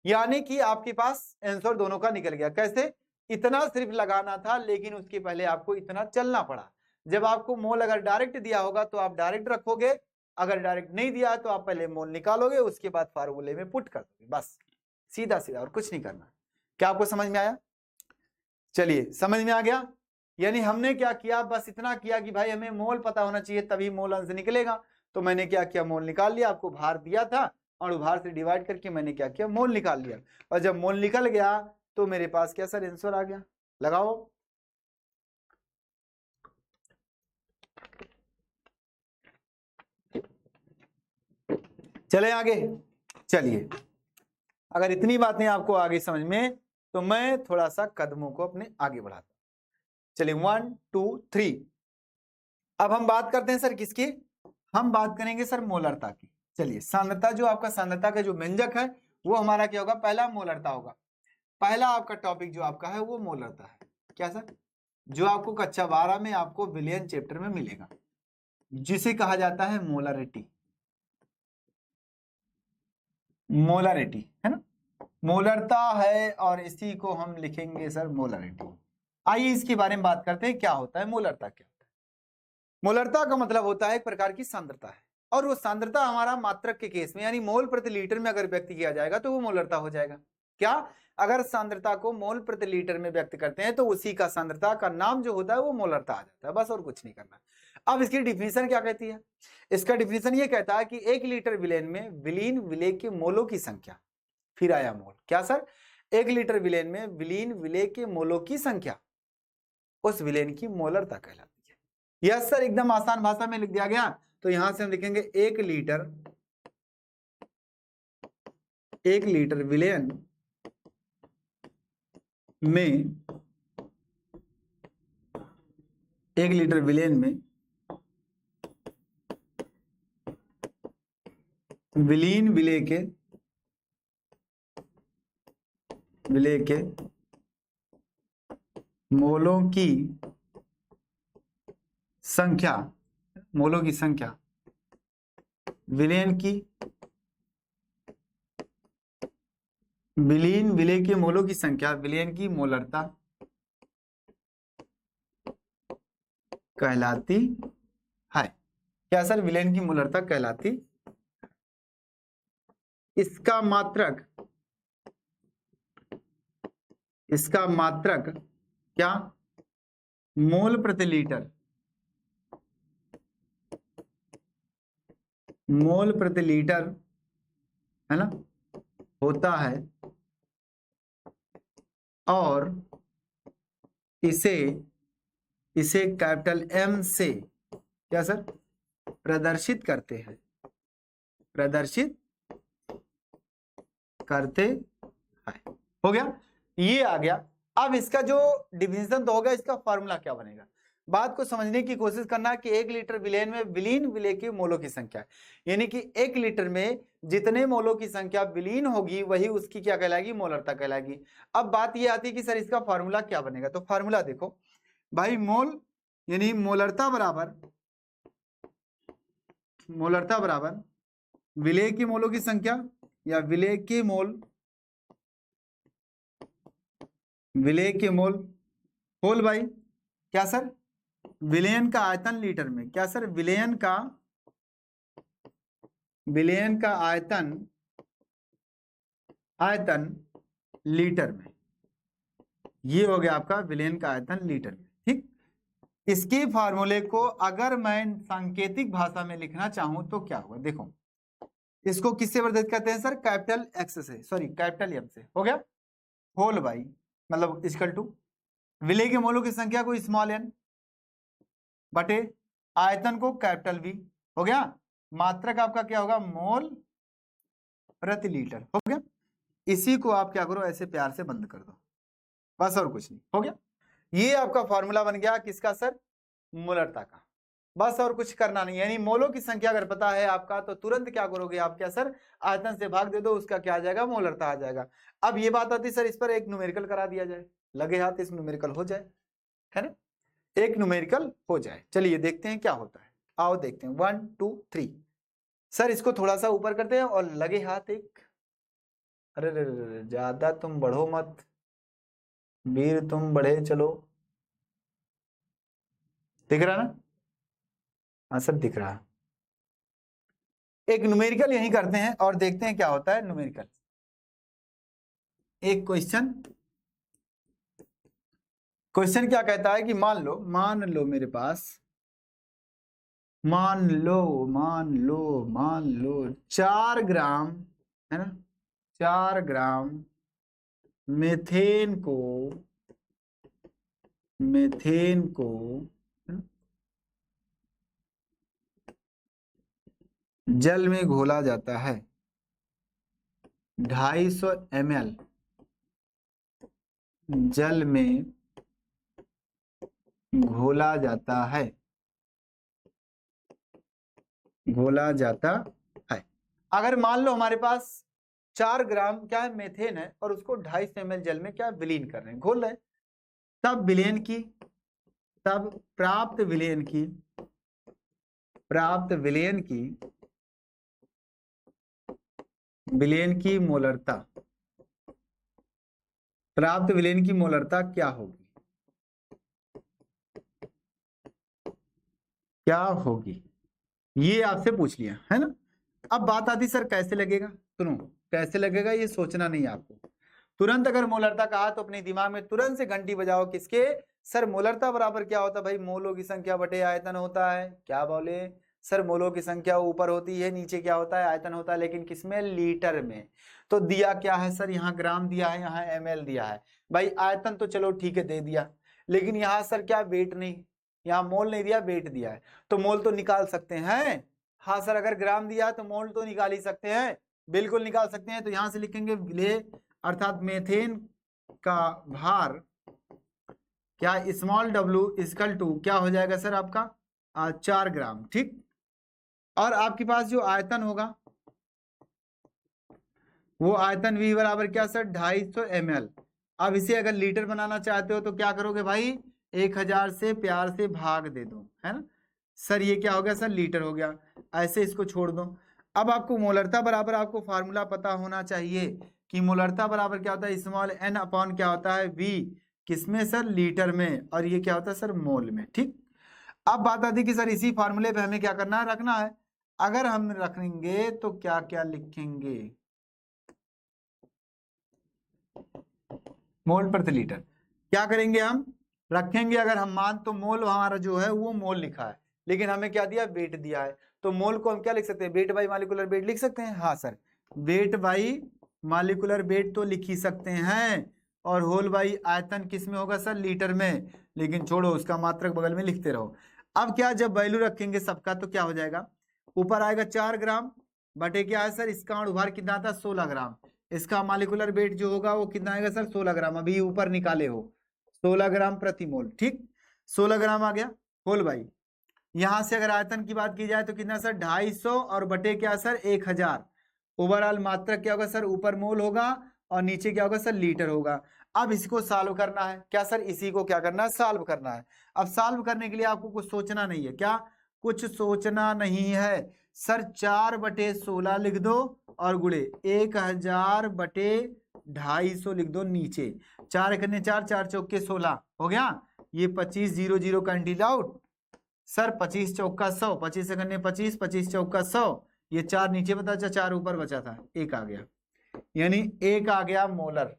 यानी कि आपके पास आंसर दोनों का निकल गया। कैसे? इतना सिर्फ लगाना था, लेकिन उसके पहले आपको इतना चलना पड़ा। जब आपको मोल अगर डायरेक्ट दिया होगा तो आप डायरेक्ट रखोगे, अगर डायरेक्ट नहीं दिया तो आप पहले मोल निकालोगे, उसके बाद फार्मूले में पुट कर दोगे, बस सीधा सीधा, और कुछ नहीं करना। क्या आपको समझ में आया? चलिए समझ में आ गया। यानी हमने क्या किया? बस इतना किया कि भाई हमें मोल पता होना चाहिए तभी मोल अंश निकलेगा। तो मैंने क्या किया? मोल निकाल लिया, आपको भार दिया था और भार से डिवाइड करके मैंने क्या किया? मोल निकाल लिया। और जब मोल निकल गया तो मेरे पास क्या सर? आंसर आ गया। लगाओ। चले आगे। चलिए, अगर इतनी बातें आपको आगे समझ में, तो मैं थोड़ा सा कदमों को अपने आगे बढ़ाता हूं। चलिए 1 2 3। अब हम बात करते हैं सर किसकी? हम बात करेंगे सर मोलरता की। चलिए, सांद्रता, जो आपका सांद्रता का जो व्यंजक है वो हमारा क्या होगा? पहला मोलरता होगा। पहला आपका टॉपिक जो आपका है वो मोलरता है। क्या सर? जो आपको कक्षा 12 में आपको विलयन चैप्टर में मिलेगा, जिसे कहा जाता है मोलरिटी। मोलरिटी है ना, मोलरता है, और इसी को हम लिखेंगे सर मोलरिटी। आइए इसके बारे में बात करते हैं, क्या होता है मोलरता? क्या होता है मोलरता? का मतलब होता है एक प्रकार की सांद्रता है, और वो सांद्रता हमारा मात्रक के केस में यानी मोल प्रति लीटर में अगर व्यक्त किया जाएगा तो वो मोलरता हो जाएगा। क्या? अगर सांद्रता को मोल प्रति लीटर में व्यक्त करते हैं तो उसी का सांद्रता का नाम जो होता है वो मोलरता आ जाता है, बस और कुछ नहीं करना। अब इसकी डिफिनीशन क्या कहती है? इसका डिफिनीशन ये कहता है कि 1 लीटर विलेन में विलीन विलेय के मोलों की संख्या, फिर आया मोल। क्या सर? 1 लीटर विलेन में विलीन विलेय के मोलों की संख्या उस विलेन की मोलरता कहलाती है। यस सर, एकदम आसान भाषा में लिख दिया गया। तो यहां से हम लिखेंगे 1 लीटर विलेन में 1 लीटर विलेन में विलीन विलेय के मोलों की संख्या, मोलों की संख्या, विलेन की विलीन विलेय के मोलों की संख्या विलेन की मोलरता कहलाती है। क्या सर? विलेन की मोलरता कहलाती। इसका मात्रक क्या? मोल प्रति लीटर, मोल प्रति लीटर है ना, होता है, और इसे कैपिटल M से क्या सर? प्रदर्शित करते हैं, प्रदर्शित करते हैं। हो गया, ये आ गया। अब इसका जो डिवीजन तो होगा, इसका फॉर्मूला क्या बनेगा? बात को समझने की कोशिश करना कि 1 लीटर विलेन में विलीन विलेय के मोलों की संख्या, यानी कि 1 लीटर में जितने मोलों की संख्या विलीन होगी वही उसकी क्या कहलाएगी, मोलरता कहलाएगी। अब बात ये आती है कि सर इसका फॉर्मूला क्या बनेगा, तो फॉर्मूला देखो भाई, मोल यानी मोलरता बराबर विलेय के मोलों की संख्या या विलेय के मोल होल बाई क्या सर, विलेयन का आयतन लीटर में, क्या सर, विलेयन का आयतन लीटर में, ये हो गया आपका विलेयन का आयतन लीटर में। ठीक, इसके फार्मूले को अगर मैं सांकेतिक भाषा में लिखना चाहूं तो क्या होगा, देखो इसको किससे वर्धित करते हैं सर, कैपिटल एक्स से, सॉरी कैपिटल एम से, हो गया होल बाई मतलब इक्वल टू विलेय के मोलों की संख्या को स्मॉल एन बटे आयतन को कैपिटल वी, हो गया, मात्रक आपका क्या होगा, मोल प्रति लीटर, हो गया। इसी को आप क्या करो, ऐसे प्यार से बंद कर दो, बस और कुछ नहीं, हो गया। ये आपका फॉर्मूला बन गया किसका सर, मोलरता का, बस और कुछ करना नहीं। यानी मोलों की संख्या अगर पता है आपका तो तुरंत क्या करोगे आप, क्या सर, आयतन से भाग दे दो, उसका क्या आ जाएगा, मोलरता आ जाएगा। अब ये बात आती सर इस पर एक न्यूमेरिकल करा दिया जाए, लगे हाथ इस न्यूमेरिकल हो जाए, है ना, एक न्यूमेरिकल हो जाए। चलिए देखते हैं क्या होता है, आओ देखते हैं 1 2 3। सर इसको थोड़ा सा ऊपर करते हैं और लगे हाथ एक, अरे ज्यादा तुम बढ़ो मत वीर, तुम बढ़े चलो, दिख रहा ना, हाँ सर दिख रहा है। एक न्यूमेरिकल यही करते हैं और देखते हैं क्या होता है न्यूमेरिकल। एक क्वेश्चन क्या कहता है कि मान लो मेरे पास, मान लो 4 ग्राम, है ना, 4 ग्राम मेथेन को जल में घोला जाता है, 250 ml जल में घोला जाता है, अगर मान लो हमारे पास 4 ग्राम क्या है मेथेन है और उसको 250 ml जल में क्या विलीन कर रहे हैं, घोल रहे हैं, तब प्राप्त विलेन की मोलरता क्या होगी, ये आपसे पूछ लिया है ना। अब बात आती सर कैसे लगेगा, सुनो कैसे लगेगा ये सोचना नहीं आपको, तुरंत अगर मोलरता कहा तो अपने दिमाग में तुरंत से घंटी बजाओ, किसके सर, मोलरता बराबर क्या होता है भाई, मोलों की संख्या बटे आयतन होता है। क्या बोले सर, मोलों की संख्या ऊपर होती है, नीचे क्या होता है, आयतन होता है, लेकिन किसमें, लीटर में। तो दिया क्या है सर, यहाँ ग्राम दिया है, यहाँ ml दिया है भाई, आयतन तो चलो ठीक है दे दिया, लेकिन यहाँ सर क्या वेट नहीं, यहाँ मोल नहीं दिया, वेट दिया है, तो मोल तो निकाल सकते हैं। हाँ सर, अगर ग्राम दिया है तो मोल तो निकाल ही सकते हैं, बिल्कुल निकाल सकते हैं। तो यहाँ से लिखेंगे विलेय अर्थात मेथेन का भार क्या, स्मॉल w इक्वल टू क्या हो जाएगा सर आपका 4 ग्राम, ठीक। और आपके पास जो आयतन होगा वो आयतन v बराबर क्या सर, 250 ml। अब इसे अगर लीटर बनाना चाहते हो तो क्या करोगे भाई, 1000 से प्यार से भाग दे दो, है ना सर, ये क्या हो गया सर, लीटर हो गया, ऐसे इसको छोड़ दो। अब आपको मोलरता बराबर आपको फार्मूला पता होना चाहिए कि मोलरता बराबर क्या होता है, स्मॉल n अपॉन क्या होता है, v, किसमें सर, लीटर में, और ये क्या होता है सर, मोल में, ठीक। अब बात आती है कि सर इसी फार्मूले पे हमें क्या करना है, रखना है। अगर हम रखेंगे तो क्या क्या लिखेंगे, मोल प्रति लीटर, क्या करेंगे हम, रखेंगे अगर हम मान, तो मोल हमारा जो है वो मोल लिखा है, लेकिन हमें क्या दिया, वेट दिया है, तो मोल को हम क्या लिख सकते हैं, वेट बाई मॉलिक्यूलर वेट लिख सकते हैं। हाँ sir, weight by molecular wait तो लिख ही सकते हैं, और होल बाई आयतन किस में होगा सर, लीटर में, लेकिन छोड़ो उसका मात्रक बगल में लिखते रहो। अब क्या, जब वैल्यू रखेंगे सबका तो क्या हो जाएगा, ऊपर आएगा 4 ग्राम बटे क्या है सर, इसका अणुभार कितना था, 16 ग्राम, इसका मॉलिक्यूलर वेट जो होगा वो कितना आएगा सर, 16 ग्राम, अभी ऊपर निकाले हो 16 ग्राम प्रति मोल, ठीक। 16 ग्राम आ गया होल भाई। यहां से अगर आयतन की बात की जाए तो कितना सर 250 और बटे क्या सर 1000। ओवरऑल मात्रक क्या होगा सर, ऊपर मोल होगा और नीचे क्या होगा सर लीटर होगा। अब इसको सॉल्व करना है क्या सर, इसी को क्या करना है सॉल्व करना है। अब सॉल्व करने के लिए आपको कुछ सोचना नहीं है, क्या कुछ सोचना नहीं है सर, 4/16 लिख दो और गुणे 1000/250 लिख दो नीचे। 4 करने 4, 4 चौके 16 हो गया। ये 25 0 0 कैंसिल आउट सर, 25 चौका 100, 25 से करने 25, 25 चौका 100, ये 4 नीचे बचा, 4 ऊपर बचा था, 1 आ गया, यानी 1 आ गया मोलर।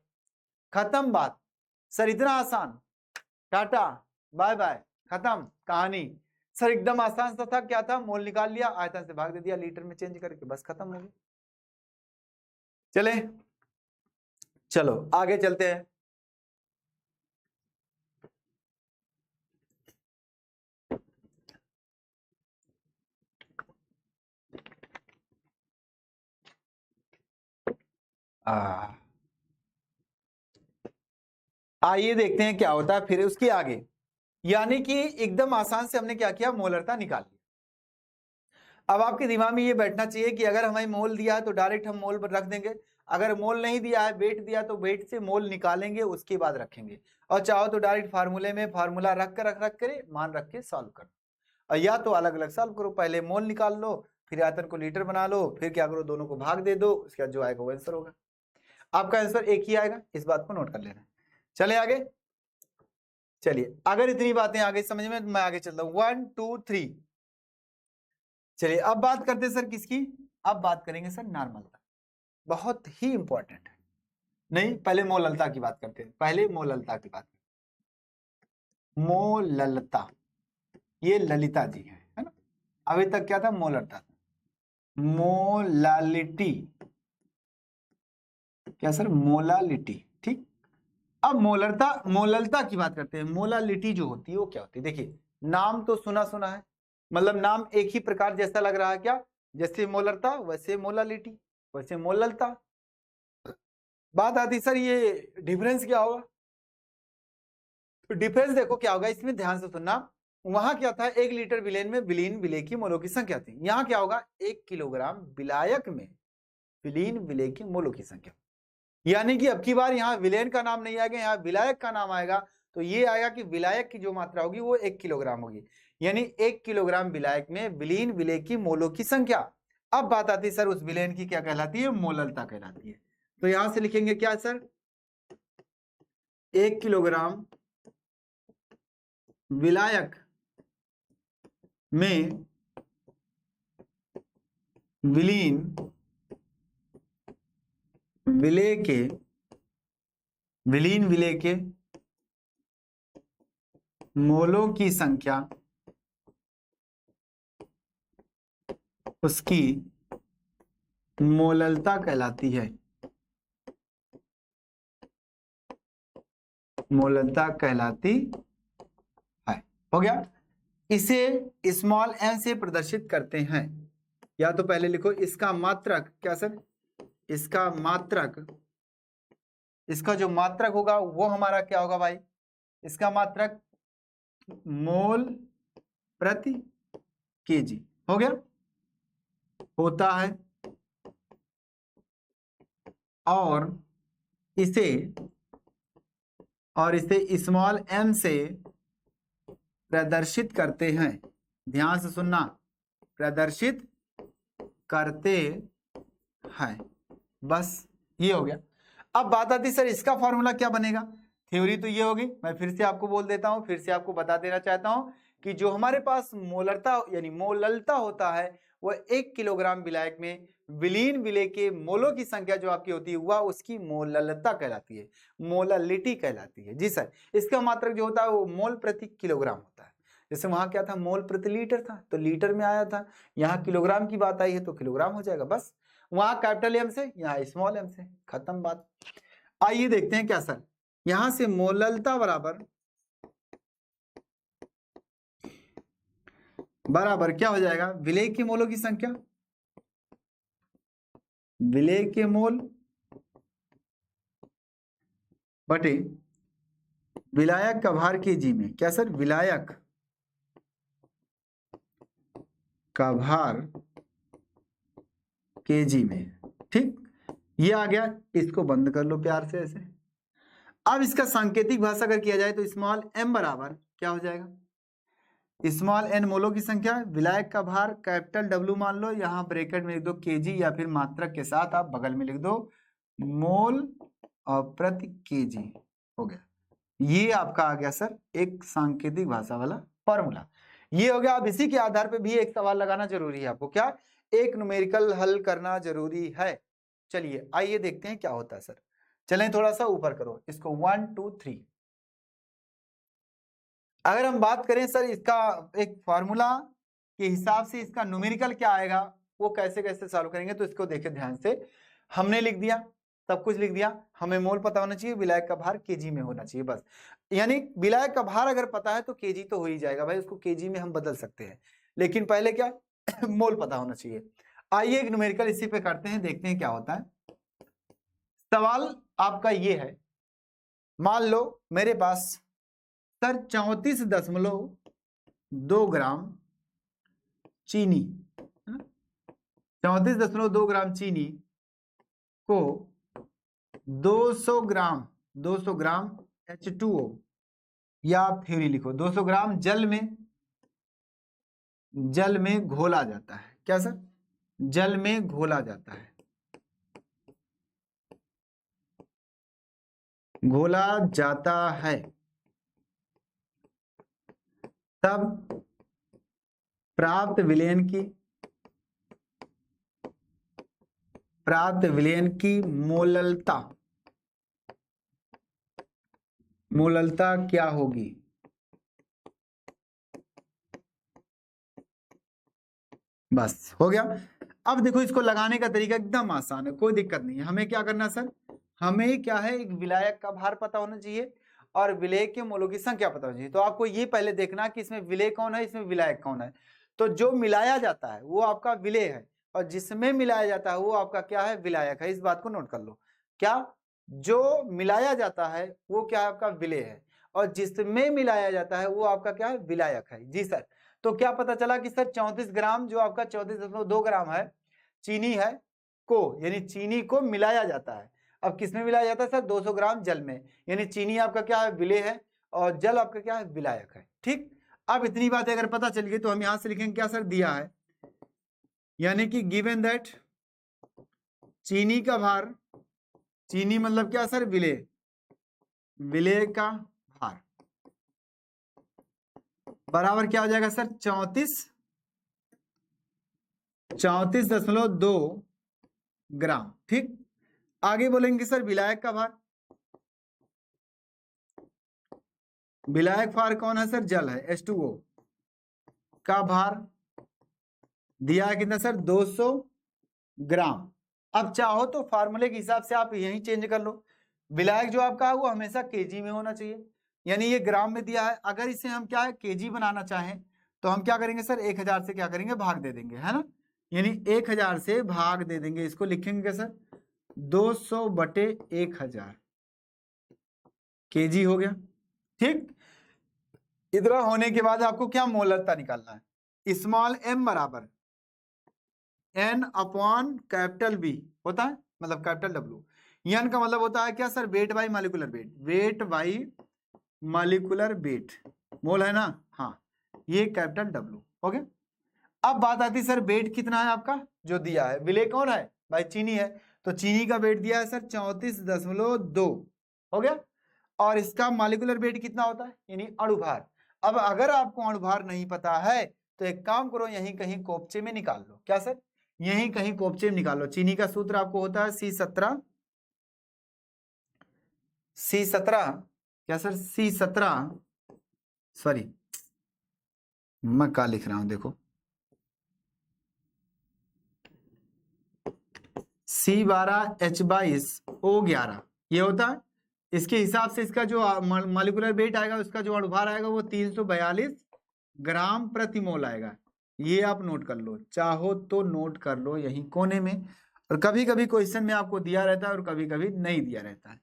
खत्म बात सर, इतना आसान। टाटा बाय बाय, खत्म कहानी सर, एकदम आसान सा था। क्या था, मोल निकाल लिया, आयतन से भाग दे दिया, लीटर में चेंज करके, बस खत्म हो गया। चले चलो आगे चलते हैं। आइए देखते हैं क्या होता है फिर उसके आगे। यानी कि एकदम आसान से हमने क्या किया, मोलरता निकाल ली। अब आपके दिमाग में ये बैठना चाहिए कि अगर हमें मोल दिया है तो डायरेक्ट हम मोल पर रख देंगे, अगर मोल नहीं दिया है वेट दिया तो वेट से मोल निकालेंगे उसके बाद रखेंगे, और चाहो तो डायरेक्ट फार्मूले में फार्मूला रख कर मान रख के सॉल्व कर, और या तो अलग अलग सॉल्व करो, पहले मोल निकाल लो फिर आयतन को लीटर बना लो, फिर क्या करो दोनों को भाग दे दो, उसके बाद जो आएगा वो आंसर होगा। आपका आंसर एक ही आएगा, इस बात को नोट कर लेना। चले आगे, चलिए अगर इतनी बातें आगे समझ में, मैं आगे चलता हूं 1 2 3। चलिए अब बात करते हैं सर किसकी, अब बात करेंगे सर नॉर्मलता, बहुत ही इंपॉर्टेंट है। नहीं पहले मोललता की बात करते हैं, पहले मोललता की बात। मोललता, ये ललिता जी है ना, अभी तक क्या था मोललता था, मोलालिटी, क्या सर मोलालिटी, ठीक। अब मोलरता मोललता की बात करते हैं। मोलालिटी जो होती है वो क्या होती है, देखिए नाम तो सुना सुना है, मतलब नाम एक ही प्रकार जैसा लग रहा है, क्या जैसे मोलरता वैसे मोलालिटी वैसे मोललता। बात आती सर ये डिफरेंस क्या होगा, तो डिफरेंस देखो क्या होगा इसमें, ध्यान से सुनना। वहां क्या था, 1 लीटर विलेन में विलीन विलेय की मोलों की संख्या थी, यहाँ क्या होगा 1 किलोग्राम विलायक में विलीन विलेय की मोलों की संख्या, यानी कि अब की बार यहाँ विलेन का नाम नहीं आएगा, यहाँ विलायक का नाम आएगा, तो ये आएगा कि विलायक की जो मात्रा होगी वो 1 किलोग्राम होगी, यानी 1 किलोग्राम विलायक में विलीन विलेय की मोलों की संख्या। अब बात आती है सर उस विलेन की क्या कहलाती है, मोललता कहलाती है। तो यहां से लिखेंगे क्या सर, 1 किलोग्राम विलायक में विलीन विलेय के विलीन विलेय के मोलों की संख्या उसकी मोललता कहलाती है, मोललता कहलाती है। हो गया, इसे स्मॉल एन से प्रदर्शित करते हैं, या तो पहले लिखो इसका मात्रक, क्या सर इसका मात्रक, इसका जो मात्रक होगा वो हमारा क्या होगा भाई, इसका मात्रक मोल प्रति केजी हो गया, होता है, और इसे स्मॉल एम से प्रदर्शित करते हैं, ध्यान से सुनना, प्रदर्शित करते हैं, बस ये हो गया। अब बात आती सर इसका फॉर्मूला क्या बनेगा, थ्योरी तो ये होगी, मैं फिर से आपको बोल देता हूं, फिर से आपको बता देना चाहता हूं कि जो हमारे पास मोलरता यानी मोललता होता है वह 1 किलोग्राम विलायक में विलीन विलेय के मोलों की संख्या जो आपकी होती है वह उसकी मोललता कहलाती है, मोलालिटी कहलाती है। जी सर, इसका मात्रक जो होता है वो मोल प्रति किलोग्राम होता है, जैसे वहां क्या था मोल प्रति लीटर था तो लीटर में आया था, यहाँ किलोग्राम की बात आई है तो किलोग्राम हो जाएगा, बस वहां कैपिटल एम से यहाँ स्मॉल एम से, खत्म बात। आइए देखते हैं क्या सर, यहां से मोललता बराबर क्या हो जाएगा, विलेय के मोलों की संख्या, विलेय के मोल बटे विलायक का भार केजी में, क्या सर, विलायक का भार केजी में, ठीक, ये आ गया। इसको बंद कर लो प्यार से ऐसे। अब इसका सांकेतिक भाषा अगर किया जाए तो स्मॉल m बराबर क्या हो जाएगा, स्मॉल n मोलों की संख्या, विलायक का भार, कैपिटल W मान लो, यहाँ ब्रैकेट में लिख दो केजी या फिर मात्रक के साथ आप बगल में लिख दो मोल और प्रति केजी, हो गया। ये आपका आ गया सर एक सांकेतिक भाषा वाला फॉर्मूला। ये हो गया। अब इसी के आधार पे भी एक सवाल लगाना जरूरी है आपको, क्या, एक न्यूमेरिकल हल करना जरूरी है। चलिए आइए देखते हैं क्या होता है सर। चलें थोड़ा सा ऊपर करो इसको, 1 2 3। अगर हम बात करें सर इसका एक फॉर्मूला के हिसाब से इसका न्यूमेरिकल क्या आएगा, वो कैसे कैसे सॉल्व करेंगे, तो इसको देखें ध्यान से। हमने लिख दिया, सब कुछ लिख दिया, हमें मोल पता होना चाहिए, विलायक का भार केजी में होना चाहिए, बस। यानी विलायक का भार अगर पता है तो केजी तो हो ही जाएगा भाई, उसको केजी में हम बदल सकते हैं, लेकिन पहले क्या मोल पता होना चाहिए। आइए एक न्यूमेरिकल इसी पे करते हैं, देखते हैं क्या होता है। सवाल आपका ये है, मान लो मेरे पास सर 34.2 ग्राम चीनी, 34.2 ग्राम चीनी को 200 ग्राम H2O, या आप थ्योरी लिखो 200 ग्राम जल में घोला जाता है, क्या सर, जल में घोला जाता है, घोला जाता है, तब प्राप्त विलयन की मोललता क्या होगी। बस हो गया। अब देखो इसको लगाने का तरीका एकदम आसान है, कोई दिक्कत नहीं है। हमें क्या करना सर, हमें क्या है, एक विलायक का भार पता होना चाहिए और विलेय के मोलों की संख्या पता होनी चाहिए। तो आपको ये पहले देखना कि इसमें विलेय कौन है, इसमें विलायक कौन है। तो जो मिलाया जाता है वो आपका विलेय है और जिसमें मिलाया जाता है वो आपका क्या है, विलायक है। इस बात को नोट कर लो, क्या, जो मिलाया जाता है वो क्या है, आपका विलेय है, और जिसमें मिलाया जाता है वो आपका क्या है, विलायक है। जी सर। तो क्या पता चला कि सर 34 ग्राम जो आपका 34.2 ग्राम है चीनी है को, यानी चीनी को मिलाया जाता है। अब किसमें मिलाया जाता है सर, 200 ग्राम जल में, यानी चीनी आपका क्या है, विलेय है, और जल आपका क्या है, विलायक है। ठीक, अब इतनी बातें अगर पता चल गई तो हम यहां से लिखेंगे क्या सर, दिया है, यानी कि गिवन दैट चीनी का भार, चीनी मतलब क्या सर, विलेय, विलेय का भार बराबर क्या हो जाएगा सर, 34.2 ग्राम। ठीक, आगे बोलेंगे सर विलायक का भार, विलायक भार कौन है सर, जल है, H2O का भार दिया है कितना सर, 200 ग्राम। अब चाहो तो फार्मूले के हिसाब से आप यही चेंज कर लो, विलायक जो आपका है वो हमेशा केजी में होना चाहिए, यानी ये ग्राम में दिया है। अगर इसे हम क्या है, केजी बनाना चाहें तो हम क्या करेंगे सर, 1000 से क्या करेंगे, भाग दे देंगे, है ना, यानी 1000 से भाग दे देंगे। इसको लिखेंगे सर 200/1000 केजी हो गया। ठीक, इतना होने के बाद आपको क्या मोलरता निकालना है, स्मॉल m बराबर n अपॉन कैपिटल B होता है, मतलब कैपिटल W। n का मतलब होता है क्या sir, weight by molecular weight, weight by molecular weight, mole है ना, हाँ, ये कैपिटल W हो गया। अब बात आती है सर वेट कितना है आपका, जो दिया है, विलेय कौन है भाई, चीनी है, तो चीनी का वेट दिया है सर 34.2 हो गया, और इसका मॉलिक्यूलर वेट कितना होता है, यानी अणुभार। अब अगर आपको अणुभार नहीं पता है तो एक काम करो, यहीं कहीं कोपचे में निकाल लो, क्या सर, यहीं कहीं कोपचे में निकाल लो। चीनी का सूत्र आपको होता है C17, क्या सर, C17, सॉरी मैं क्या लिख रहा हूं, देखो C12H22O11 ये होता है। इसके हिसाब से इसका जो मॉलिक्यूलर वेट आएगा, उसका जो अणुभार आएगा वो 342 ग्राम प्रति मोल आएगा। ये आप नोट कर लो, चाहो तो नोट कर लो यहीं कोने में, और कभी कभी क्वेश्चन में आपको दिया रहता है और कभी कभी नहीं दिया रहता है।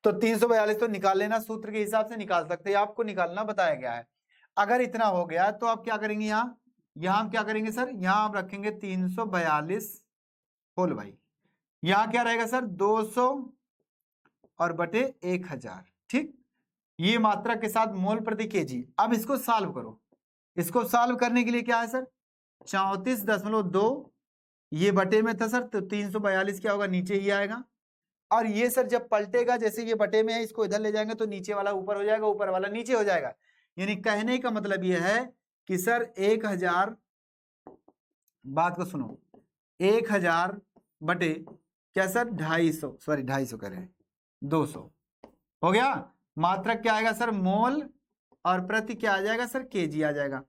तो 342 तो निकाल लेना, सूत्र के हिसाब से निकाल सकते हैं, आपको निकालना बताया गया है। अगर इतना हो गया तो आप क्या करेंगे, यहाँ हम क्या करेंगे सर, यहाँ आप रखेंगे 342 होल भाई, यहाँ क्या रहेगा सर 200 और बटे 1000, ठीक। ये मात्रा के साथ मोल प्रति केजी। अब इसको सॉल्व करो, इसको सॉल्व करने के लिए क्या है सर 34.2, ये बटे में था सर, तो 342 क्या होगा नीचे ही आएगा, और ये सर जब पलटेगा, जैसे ये बटे में है, इसको इधर ले जाएंगे तो नीचे वाला ऊपर हो जाएगा, ऊपर वाला नीचे हो जाएगा। यानी कहने का मतलब ये है कि सर 1000, बात को सुनो, 1000 बटे क्या सर 250, सॉरी 250 कह रहे हैं, 200 हो गया। मात्रक क्या आएगा सर मोल, और प्रति क्या आ जाएगा सर केजी आ जाएगा।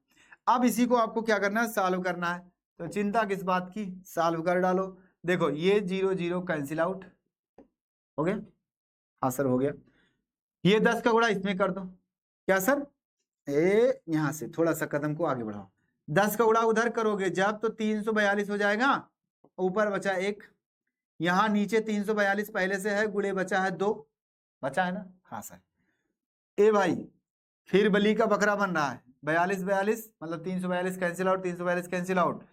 अब इसी को आपको क्या करना है, सॉल्व करना है। तो चिंता किस बात की, सॉल्व कर डालो। देखो ये 0 0 कैंसिल आउट हो गया, हाँ सर हो गया। ये 10 का गुणा इसमें कर दो, क्या सर यहां से थोड़ा सा कदम को आगे बढ़ाओ, 10 का गुणा उधर करोगे जब तो 342 हो जाएगा, ऊपर बचा 1, यहाँ नीचे 342 पहले से है, गुणे बचा है 2, बचा है ना, हाँ सर। ए भाई फिर बली का बकरा बन रहा है, 42 42 मतलब 342 कैंसिल आउट, 342 कैंसिल आउट,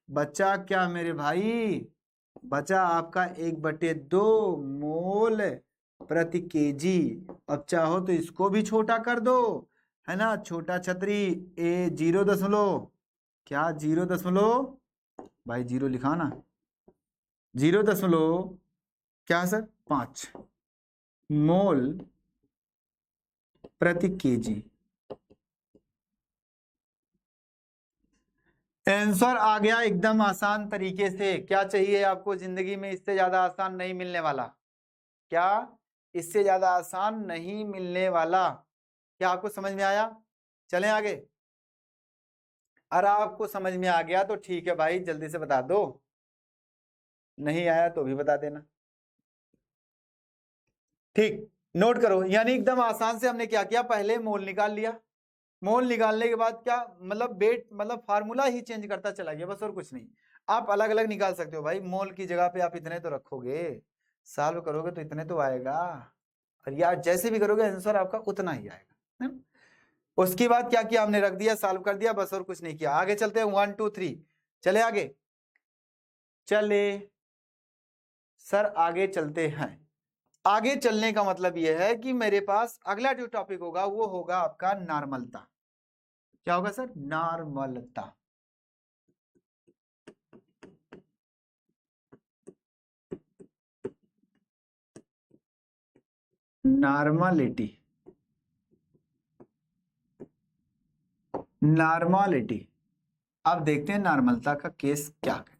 बचा क्या मेरे भाई, बचा आपका 1/2 मोल प्रति केजी। अब चाहो तो इसको भी छोटा कर दो, है ना, छोटा छतरी ए 0 दशमलव क्या 0 दशमलव भाई 0 लिखा ना, 0 दशमलव क्या सर 5 मोल प्रति केजी। आंसर आ गया एकदम आसान तरीके से। क्या चाहिए आपको जिंदगी में, इससे ज्यादा आसान नहीं मिलने वाला, क्या इससे ज्यादा आसान नहीं मिलने वाला। क्या आपको समझ में आया, चलें आगे। अरे आपको समझ में आ गया तो ठीक है भाई, जल्दी से बता दो, नहीं आया तो भी बता देना, ठीक। नोट करो, यानी एकदम आसान से हमने क्या किया, पहले मोल निकाल लिया, मोल निकालने के बाद क्या मतलब वेट, मतलब फार्मूला ही चेंज करता चला गया बस, और कुछ नहीं। आप अलग अलग निकाल सकते हो भाई, मोल की जगह पे आप इतने तो रखोगे, सॉल्व करोगे तो इतने तो आएगा, और यार जैसे भी करोगे आंसर आपका उतना ही आएगा, है? उसके बाद क्या किया हमने, रख दिया, सॉल्व कर दिया, बस और कुछ नहीं किया। आगे चलते हैं 1 2 3, चले आगे, चले सर आगे चलते हैं। आगे चलने का मतलब यह है कि मेरे पास अगला जो टॉपिक होगा वो होगा आपका नॉर्मलता। क्या होगा सर, नॉर्मलता। Normality, normality. अब देखते हैं नॉर्मलता का केस क्या है।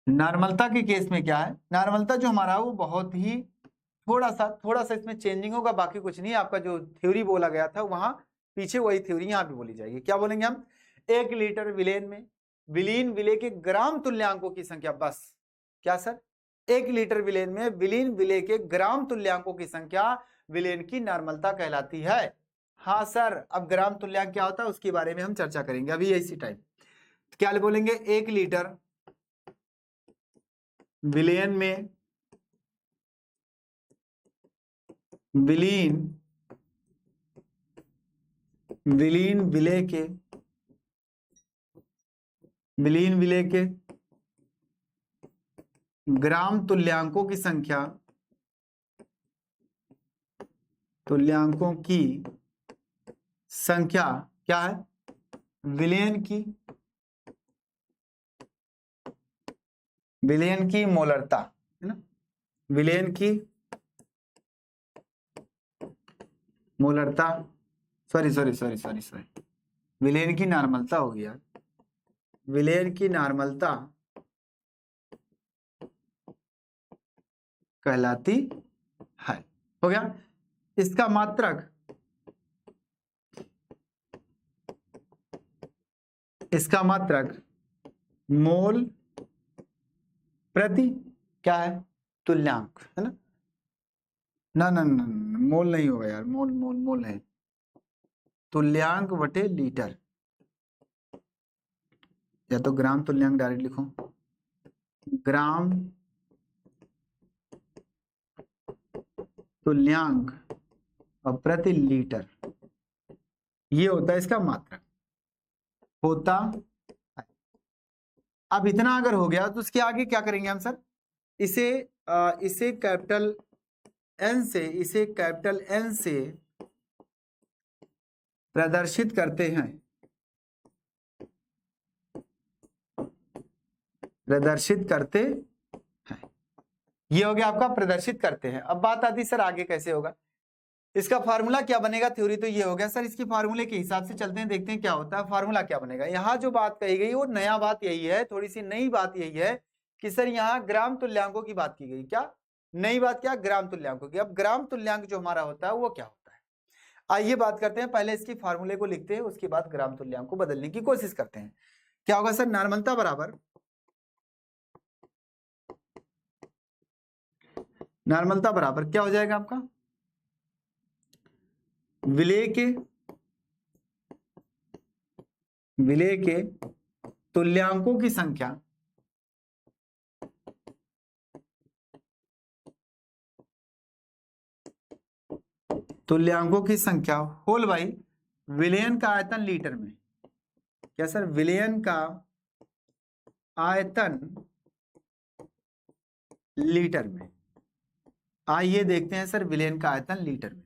नॉर्मलता के केस में क्या है, नॉर्मलता जो हमारा वो बहुत ही थोड़ा सा इसमें चेंजिंग होगा, बाकी कुछ नहीं। आपका जो थ्योरी बोला गया था वहां पीछे वही थ्योरी यहाँ पे बोली जाएगी। क्या बोलेंगे हम, 1 लीटर विलेन में विलीन विले के ग्राम तुल्यांकों की संख्या, बस। क्या सर, 1 लीटर विलेन में विलीन विले के ग्राम तुल्यांकों की संख्या विलेन की नॉर्मलता कहलाती है। हाँ सर, अब ग्राम तुल्यांक क्या होता है उसके बारे में हम चर्चा करेंगे अभी इसी टाइम। क्या बोलेंगे, 1 लीटर विलेन में विलीन विलीन विले के विलीन विले के ग्राम तुल्यांकों की संख्या, तुल्यांकों की संख्या क्या है, विलेन की मोलरता, है ना, विलेन की मोलरता, सॉरी विलेन की नॉर्मलता हो गया, विलेन की नॉर्मलता कहलाती है। हो गया। इसका मात्रक, इसका मात्रक मोल प्रति क्या है, तुल्यांक, है ना, ना मोल नहीं होगा यार, मोल नहीं, तुल्यांक बटे लीटर, या तो ग्राम तुल्यांक डायरेक्ट लिखो, ग्राम तुल्यांक और प्रति लीटर, ये होता है इसका मात्रक होता है। अब इतना अगर हो गया तो उसके आगे क्या करेंगे हम सर, इसे कैपिटल एन से, इसे कैपिटल एन से प्रदर्शित करते हैं, प्रदर्शित करते हैं। ये हो गया आपका प्रदर्शित करते हैं। अब बात आती सर आगे कैसे होगा, इसका फार्मूला क्या बनेगा। थ्योरी तो ये हो गया सर, इसके फार्मूले के हिसाब से चलते हैं, देखते हैं क्या होता है, फार्मूला क्या बनेगा। यहाँ जो बात कही गई वो नया बात यही है, थोड़ी सी नई बात यही है कि सर यहाँ ग्राम तुल्यांकों की बात की गई। क्या नई बात, क्या ग्राम तुल्यांकों की। अब ग्राम तुल्यांक जो हमारा होता है वो क्या होता है, आइए बात करते हैं। पहले इसकी फार्मूले को लिखते हैं, उसके बाद ग्राम तुल्यांक को बदलने की कोशिश करते हैं। क्या होगा सर, नॉर्मलता बराबर, नॉर्मलता बराबर क्या हो जाएगा आपका, विलेय के तुल्यांकों की संख्या, तुल्यांकों की संख्या होल बाई विलयन का आयतन लीटर में। क्या सर, विलयन का आयतन लीटर में। आइए देखते हैं सर, विलयन का आयतन लीटर में,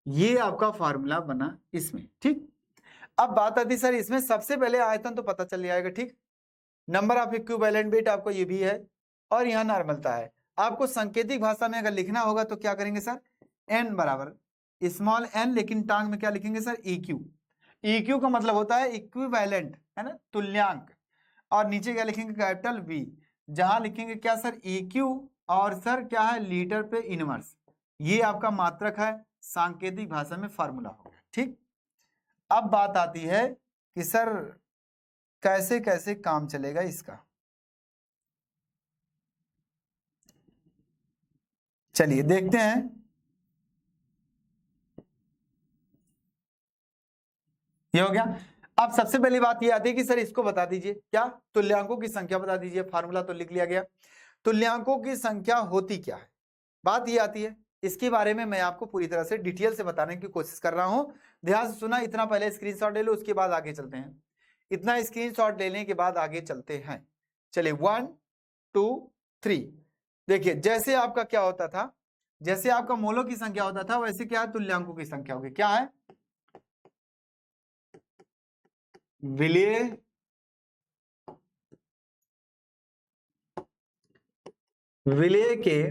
ये आपका फार्मूला बना इसमें। ठीक, अब बात आती सर इसमें सबसे पहले आयतन तो पता चल जाएगा। ठीक, नंबर ऑफ इक्विवेलेंट बिट आपको ये भी है, और यहाँ नॉर्मलता है। आपको सांकेतिक भाषा में अगर लिखना होगा तो क्या करेंगे सर, n बराबर स्मॉल n, लेकिन टांग में क्या लिखेंगे सर, EQ। EQ का मतलब होता है इक्विवेलेंट, है ना, तुल्यांक। और नीचे क्या लिखेंगे, कैपिटल V, जहां लिखेंगे क्या सर, EQ, और सर क्या है, लीटर पे इनवर्स। ये आपका मात्रक है, सांकेतिक भाषा में फार्मूला हो गया। ठीक, अब बात आती है कि सर कैसे कैसे काम चलेगा इसका। चलिए देखते हैं। ये हो गया। अब सबसे पहली बात ये आती है कि सर इसको बता दीजिए, क्या, तुल्यांकों की संख्या बता दीजिए। फार्मूला तो लिख लिया गया, तुल्यांकों की संख्या होती क्या है, बात ये आती है। इसके बारे में मैं आपको पूरी तरह से डिटेल से बताने की कोशिश कर रहा हूं, ध्यान से सुना। इतना पहले स्क्रीनशॉट ले लो, उसके बाद आगे चलते हैं। इतना स्क्रीनशॉट लेने के बाद आगे चलते हैं। चलिए 1 2 3, देखिए जैसे आपका क्या होता था, जैसे आपका मोलों की संख्या होता था, वैसे क्या है, तुल्यांकों की संख्या होगी। क्या है, विलेय के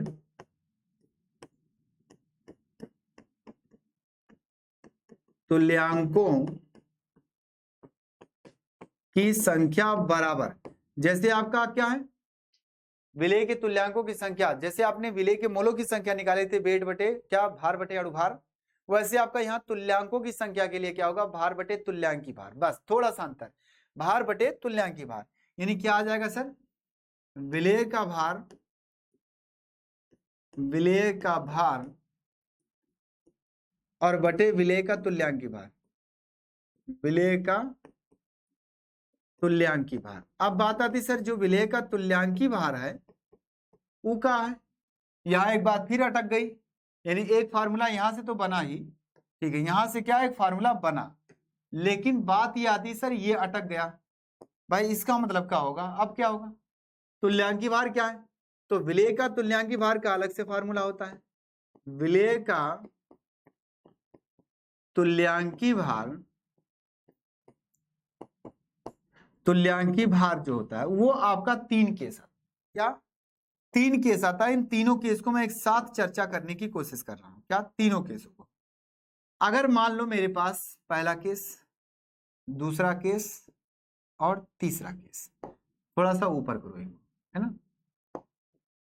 तुल्यांकों की संख्या बराबर, जैसे आपका क्या है, विलेय के तुल्यांकों की संख्या, जैसे आपने विलेय के मोलों की संख्या निकाले थे, वेट बटे क्या, भार बटे अणुभार, वैसे आपका यहाँ तुल्यांकों की संख्या के लिए क्या होगा, भार बटे तुल्यांकी भार। बस थोड़ा सा अंतर, भार बटे तुल्यांकी भार, यानी क्या आ जाएगा सर, विलेय का भार, विलेय का भार और बटे विलेय का तुल्यांकी भार, विलेय का तुल्यांकी भार। अब बात आती सर जो विलेय का तुल्यांकी भार है वो क्या है, यहाँ एक बात फिर अटक गई, यानी एक फार्मूला यहां से तो बना ही, ठीक है, यहां से क्या एक फार्मूला बना, लेकिन बात ये आती सर ये अटक गया। भाई इसका मतलब क्या होगा, अब क्या होगा, तुल्यांकी भार क्या है, तो विलेय का तुल्यांकी भार का अलग से फार्मूला होता है। विलेय का तुल्यांकी भार, तुल्यांकी भार जो होता है वो आपका 3 केस आता है। क्या, 3 केस आता है। इन तीनों केस को मैं एक साथ चर्चा करने की कोशिश कर रहा हूं, क्या, तीनों केसों को। अगर मान लो मेरे पास पहला केस, दूसरा केस और तीसरा केस, थोड़ा सा ऊपर करो इनको, है ना,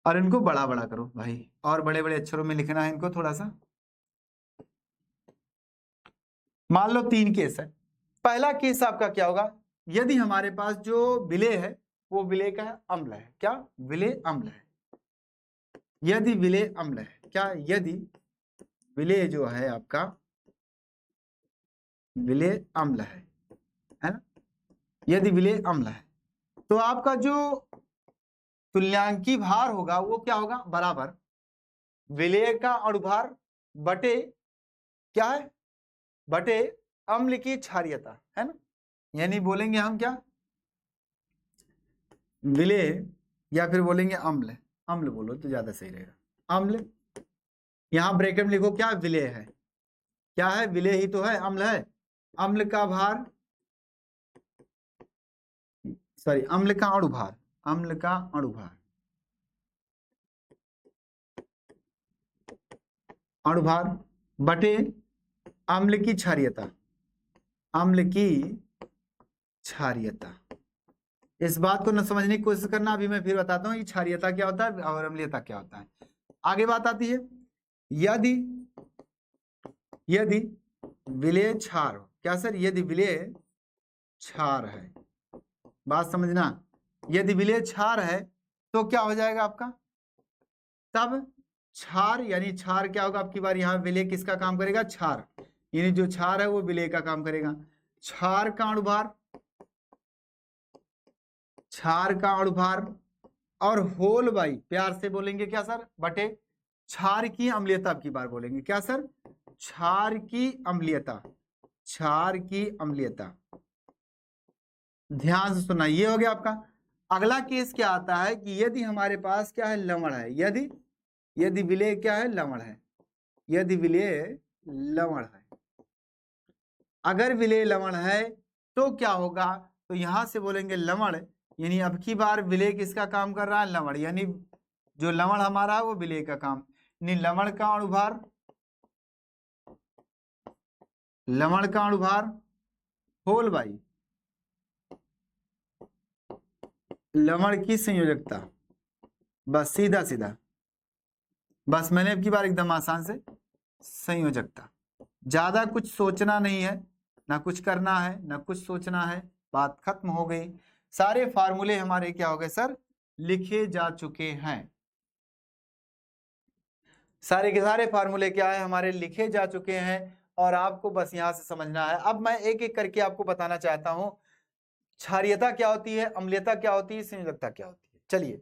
और इनको बड़ा बड़ा करो भाई, और बड़े बड़े अक्षरों में लिखना है इनको थोड़ा सा। मान लो 3 केस है। पहला केस आपका क्या होगा, यदि हमारे पास जो विलेय है वो विलेय का अम्ल है। क्या, विलेय अम्ल है। यदि विलेय अम्ल है, क्या, यदि विलेय जो है आपका विलेय अम्ल है ना, यदि विलेय अम्ल है तो आपका जो तुल्यांकी भार होगा वो क्या होगा, बराबर विलेय का अणुभार बटे क्या है, बटे अम्ल की क्षारीयता, है ना। यानी बोलेंगे हम क्या, विलेय या फिर बोलेंगे अम्ल, अम्ल बोलो तो ज्यादा सही रहेगा, अम्ल। यहां ब्रैकेट में लिखो क्या, विलेय है, क्या है, विलेय ही तो है, अम्ल है। अम्ल का भार, सॉरी अम्ल का अणुभार, अम्ल का अणुभार, अणुभार बटे अम्ल की क्षारीयता, अम्ल की क्षारीयता। इस बात को न समझने की कोशिश करना, अभी मैं फिर बताता हूं ये क्षारीयता क्या होता है और अम्लीयता क्या होता है। आगे बात आती है, यदि यदि विलेय क्षार, क्या सर, यदि विलेय क्षार है, बात समझना, यदि विलेय क्षार है तो क्या हो जाएगा आपका, तब क्षार, यानी क्षार क्या होगा आपकी बार, यहाँ विलेय किसका काम करेगा, क्षार, यानी जो क्षार है वो विलेय का काम करेगा। क्षार का अणुभार, क्षार का अणुभार और होल बाई, प्यार से बोलेंगे क्या सर, बटे क्षार की अम्लीयता, आपकी बार बोलेंगे क्या सर, क्षार की अम्लीयता, क्षार की अम्लीयता। ध्यान से सुनना, ये हो गया आपका। अगला केस क्या आता है कि यदि हमारे पास क्या है, लवण है, यदि विलेय क्या है, लवण है, यदि विलेय लवण है, अगर विलेय लवण है तो क्या होगा, तो यहां से बोलेंगे लवण, यानी अब की बार विलेय किसका काम कर रहा है, लवण, यानी जो लवण हमारा है वो विलेय का काम, यानी लवण का अणुभार, लवण का अणुभार होल बाई लवण की संयोजकता, बस सीधा सीधा, बस मैंने अब की बार एकदम आसान से संयोजकता, ज्यादा कुछ सोचना नहीं है, ना कुछ करना है ना कुछ सोचना है, बात खत्म हो गई। सारे फार्मूले हमारे क्या हो गए सर, लिखे जा चुके हैं, सारे के सारे फार्मूले क्या है हमारे, लिखे जा चुके हैं, और आपको बस यहां से समझना है। अब मैं एक एक करके आपको बताना चाहता हूं, क्षारीयता क्या होती है, अम्लीयता क्या होती है, संयोजकता क्या होती है। चलिए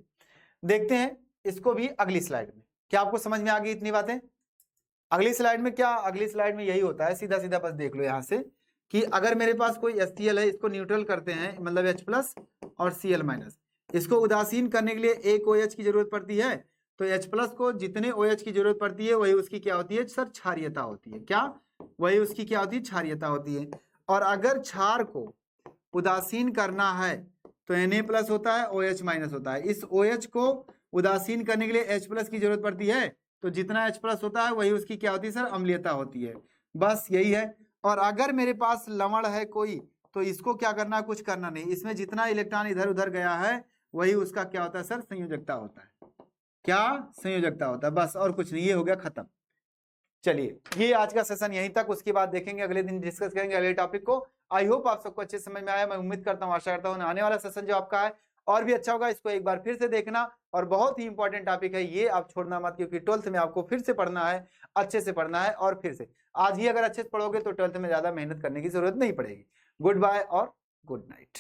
देखते हैं इसको भी अगली स्लाइड में। क्या आपको समझ में आ गई इतनी बातें? अगली स्लाइड में क्या, अगली स्लाइड में यही होता है, सीधा सीधा बस देख लो यहां से कि अगर मेरे पास कोई HCl है, इसको न्यूट्रल करते हैं, मतलब H+ और Cl-, इसको उदासीन करने के लिए एक OH की जरूरत पड़ती है, तो H+ को जितने OH की जरूरत पड़ती है वही उसकी क्या होती है सर, क्षारीयता होती है। क्या, वही उसकी क्या होती है, क्षारीयता होती है। और अगर क्षार को उदासीन करना है तो Na+ होता है, OH- होता है, इस OH को उदासीन करने के लिए H+ की जरूरत पड़ती है, तो जितना H+ होता है वही उसकी क्या होती है सर, अम्लीयता होती है, बस यही है। और अगर मेरे पास लवण है कोई, तो इसको क्या करना है, कुछ करना नहीं, इसमें जितना इलेक्ट्रॉन इधर उधर गया है वही उसका क्या होता है सर, संयोजकता होता है। क्या, संयोजकता होता है, बस और कुछ नहीं, ये हो गया खत्म। चलिए ये आज का सेशन यहीं तक, उसके बाद देखेंगे अगले दिन, डिस्कस करेंगे अगले टॉपिक को। आई होप आप सबको अच्छे समझ में आया, मैं उम्मीद करता हूँ, आशा करता हूँ आने वाला सेशन जो आपका है और भी अच्छा होगा, इसको एक बार फिर से देखना, और बहुत ही इंपॉर्टेंट टॉपिक है ये, आप छोड़ना मत, क्योंकि 12th में आपको फिर से पढ़ना है, अच्छे से पढ़ना है, और फिर से आज ही अगर अच्छे से पढ़ोगे तो 12th में ज्यादा मेहनत करने की जरूरत नहीं पड़ेगी। गुड बाय और गुड नाइट।